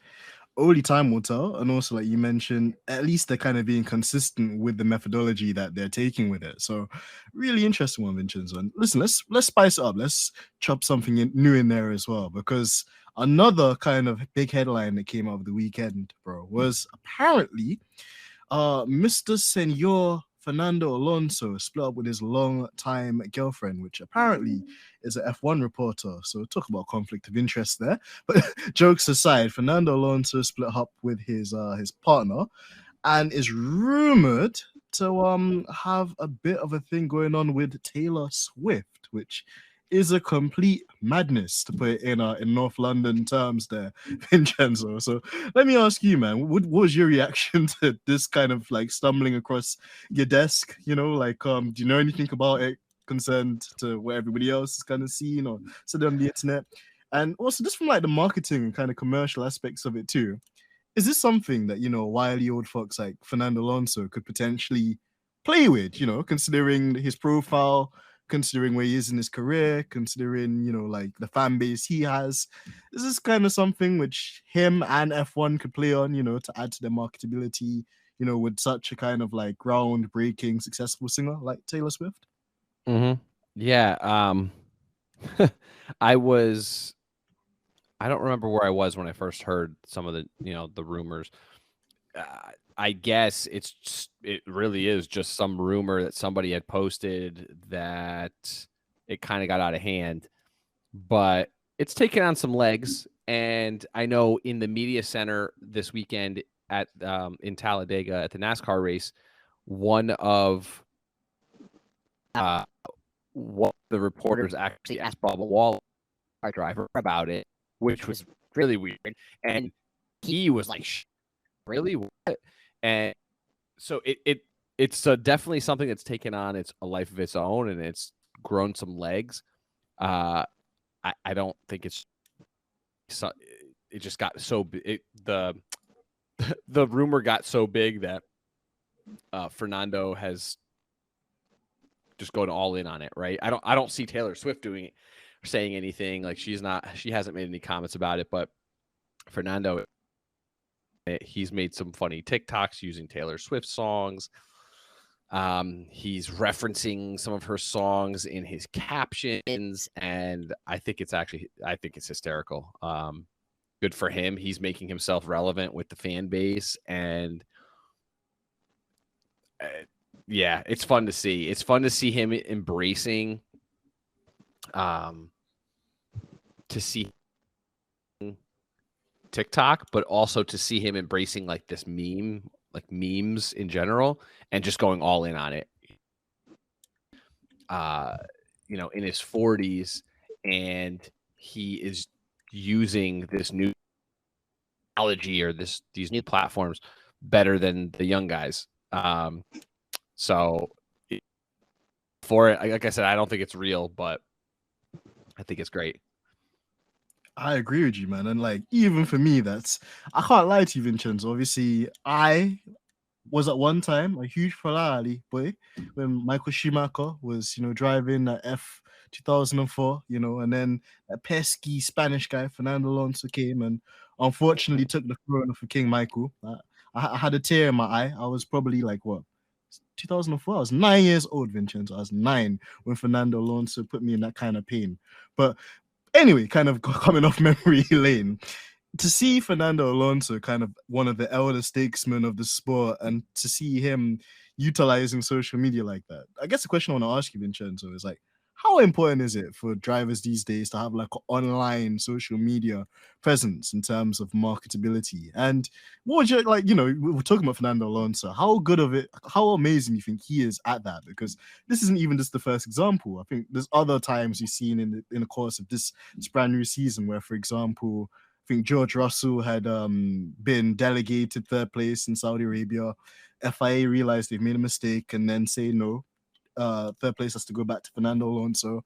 only time will tell. And also, like you mentioned, at least they're kind of being consistent with the methodology that they're taking with it. So really interesting one, Vincenzo. And listen, let's spice it up. Let's chop something new in there as well, because another kind of big headline that came out of the weekend, bro, was apparently Mr. Senor Fernando Alonso split up with his long-time girlfriend, which apparently is an F1 reporter. So talk about conflict of interest there. But jokes aside, Fernando Alonso split up with his partner, and is rumored to have a bit of a thing going on with Taylor Swift, which is a complete madness, to put it in North London terms there, Vincenzo. So let me ask you, man, what was your reaction to this kind of like stumbling across your desk? You know, like do you know anything about it concerned to what everybody else is kind of seeing or said on the internet? And also just from like the marketing and kind of commercial aspects of it too. Is this something that, you know, wily old fox like Fernando Alonso could potentially play with, you know, considering his profile, considering where he is in his career, considering, you know, like the fan base he has? Is this kind of something which him and F1 could play on, you know, to add to their marketability, you know, with such a kind of like groundbreaking, successful singer like Taylor Swift? Yeah. I don't remember where I was when I first heard some of the, you know, the rumors. I guess it really is just some rumor that somebody had posted that it kind of got out of hand, but it's taken on some legs. And I know in the media center this weekend at in Talladega at the NASCAR race, one of what the reporters actually asked Bubba Wallace, our driver, about it, which was really weird. And he was like, really? What? And so it's definitely something that's taken on a life of its own, and it's grown some legs. I don't think it just got so big. The rumor got so big that Fernando has just going all in on it, right? I don't see Taylor Swift doing it, saying anything. Like she hasn't made any comments about it, but Fernando, he's made some funny TikToks using Taylor Swift songs. He's referencing some of her songs in his captions, and I think it's hysterical. Good for him. He's making himself relevant with the fan base, and yeah, it's fun to see. It's fun to see him embracing, to see TikTok, but also to see him embracing like this memes in general, and just going all in on it. You know, in his 40s, and he is using this new technology or these new platforms better than the young guys. So for it, like I said, I don't think it's real, but I think it's great. I agree with you, man. And like, even for me, I can't lie to you, Vincenzo. Obviously, I was at one time a huge Ferrari boy when Michael Schumacher was, you know, driving at F 2004, you know, and then a pesky Spanish guy, Fernando Alonso, came and unfortunately took the throne for King Michael. I had a tear in my eye. I was probably like, what, 2004? I was 9 years old, Vincenzo. I was 9 when Fernando Alonso put me in that kind of pain. But anyway, kind of coming off memory lane, to see Fernando Alonso, kind of one of the elder statesmen of the sport, and to see him utilizing social media like that, I guess the question I want to ask you, Vincenzo, is like, how important is it for drivers these days to have like an online social media presence in terms of marketability? And what would you like, you know, we're talking about Fernando Alonso, how good of it, how amazing you think he is at that? Because this isn't even just the first example. I think there's other times you've seen in the course of this brand new season where, for example, I think George Russell had been delegated third place in Saudi Arabia. FIA realized they've made a mistake and then say no. Third place has to go back to Fernando Alonso.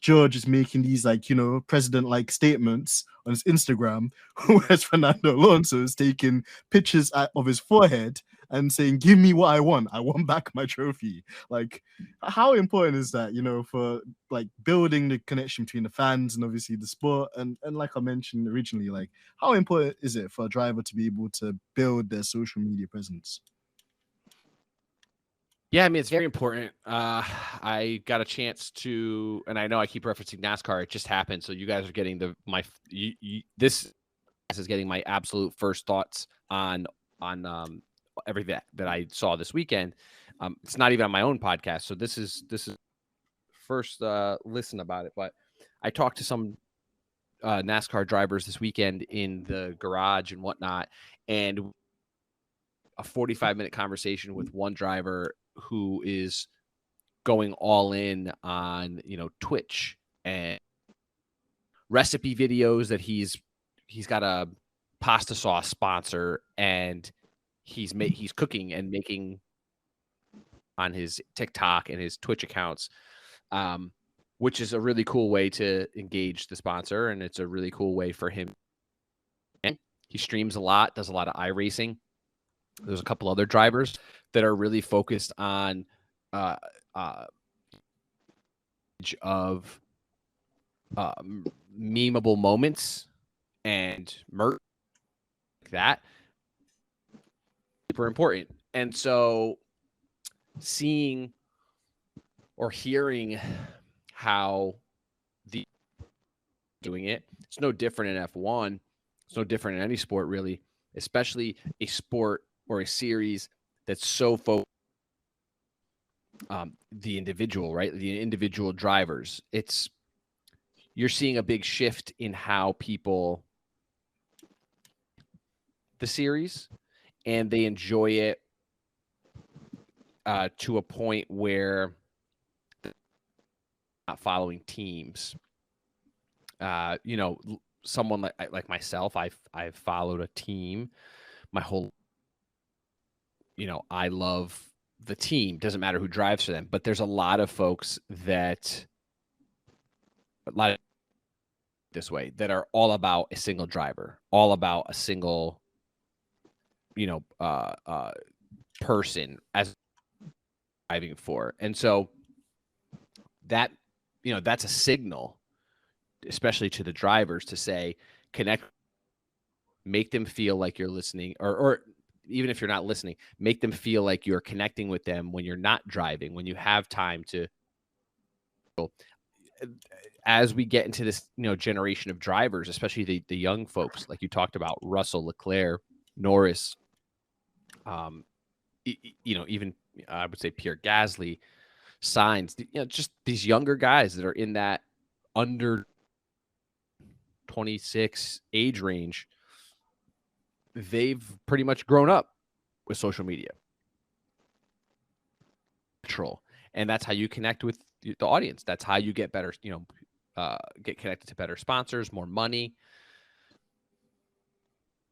George is making these like, you know, president-like statements on his Instagram, whereas Fernando Alonso is taking pictures of his forehead and saying, give me what I want back my trophy. Like, how important is that, you know, for like building the connection between the fans and obviously the sport? And like I mentioned originally, like, how important is it for a driver to be able to build their social media presence? Yeah, I mean, it's very important. I got a chance to, and I know I keep referencing NASCAR. It just happened, so you guys are getting this is getting my absolute first thoughts on everything that I saw this weekend. It's not even on my own podcast, so this is first listen about it. But I talked to some NASCAR drivers this weekend in the garage and whatnot, and a 45-minute conversation with one driver who is going all in on, you know, Twitch and recipe videos that he's got a pasta sauce sponsor, and he's cooking and making on his TikTok and his Twitch accounts, which is a really cool way to engage the sponsor, and it's a really cool way for him. And he streams a lot, does a lot of iRacing. There's a couple other drivers that are really focused on of memeable moments and merch like that. Super important. And so seeing or hearing how the doing it's no different in F1. It's no different in any sport, really, especially a sport or a series that's so focused the individual, right? The individual drivers. You're seeing a big shift in how people the series, and they enjoy it to a point where they're not following teams. Someone like myself, I've followed a team my whole. I love the team. Doesn't matter who drives for them, but there's a lot of folks that this way that are all about a single driver, all about a single, person as driving for. And so that, that's a signal, especially to the drivers, to say, connect, make them feel like you're listening, or even if you're not listening, make them feel like you're connecting with them when you're not driving, when you have time to. As we get into this, generation of drivers, especially the young folks, like you talked about, Russell, Leclerc, Norris, even I would say Pierre Gasly, Sainz, just these younger guys that are in that under 26 age range, they've pretty much grown up with social media. And that's how you connect with the audience. That's how you get better, get connected to better sponsors, more money.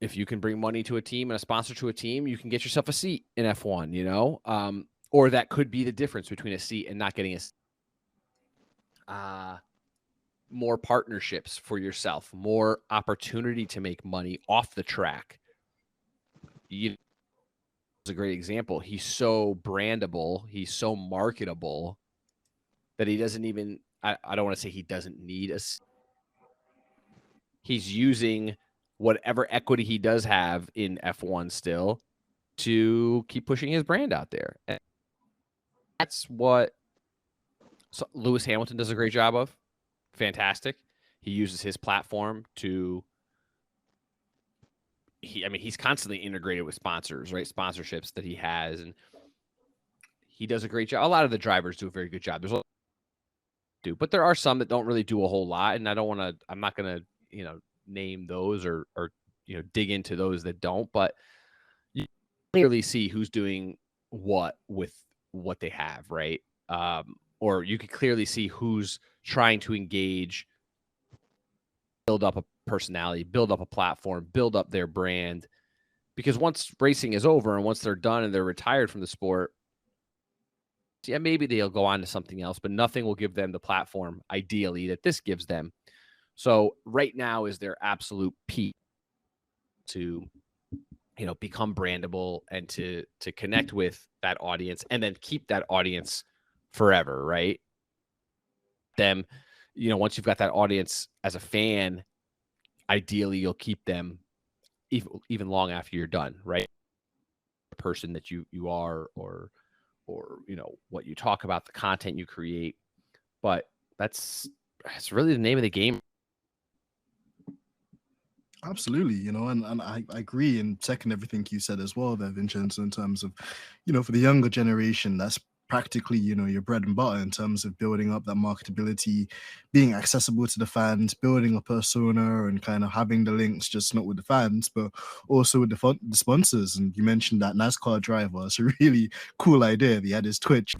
If you can bring money to a team and a sponsor to a team, you can get yourself a seat in F1, or that could be the difference between a seat and not getting more partnerships for yourself, more opportunity to make money off the track. It's a great example. He's so brandable. He's so marketable that he doesn't even, I don't want to say he doesn't need he's using whatever equity he does have in F1 still to keep pushing his brand out there. And that's what Lewis Hamilton does a great job of. Fantastic. He uses his platform to he's constantly integrated with sponsors, right? Sponsorships that he has, and he does a great job. A lot of the drivers do a very good job. There's a lot do, but there are some that don't really do a whole lot, and I'm not gonna, name those or dig into those that don't, but you clearly see who's doing what with what they have, right? Or you could clearly see who's trying to engage, build up a personality, build up a platform, build up their brand. Because once racing is over and once they're done and they're retired from the sport, yeah, maybe they'll go on to something else, but nothing will give them the platform, ideally, that this gives them. So right now is their absolute peak to, become brandable and to connect with that audience and then keep that audience forever, right? Them, once you've got that audience as a fan, ideally you'll keep them even long after you're done, right? The person that you are, or what you talk about, the content you create. But that's really the name of the game. Absolutely, and I agree and second everything you said as well there, Vincenzo, in terms of, for the younger generation, that's practically, your bread and butter in terms of building up that marketability, being accessible to the fans, building a persona, and kind of having the links, just not with the fans, but also with the sponsors. And you mentioned that NASCAR driver. It's a really cool idea. He had his Twitch.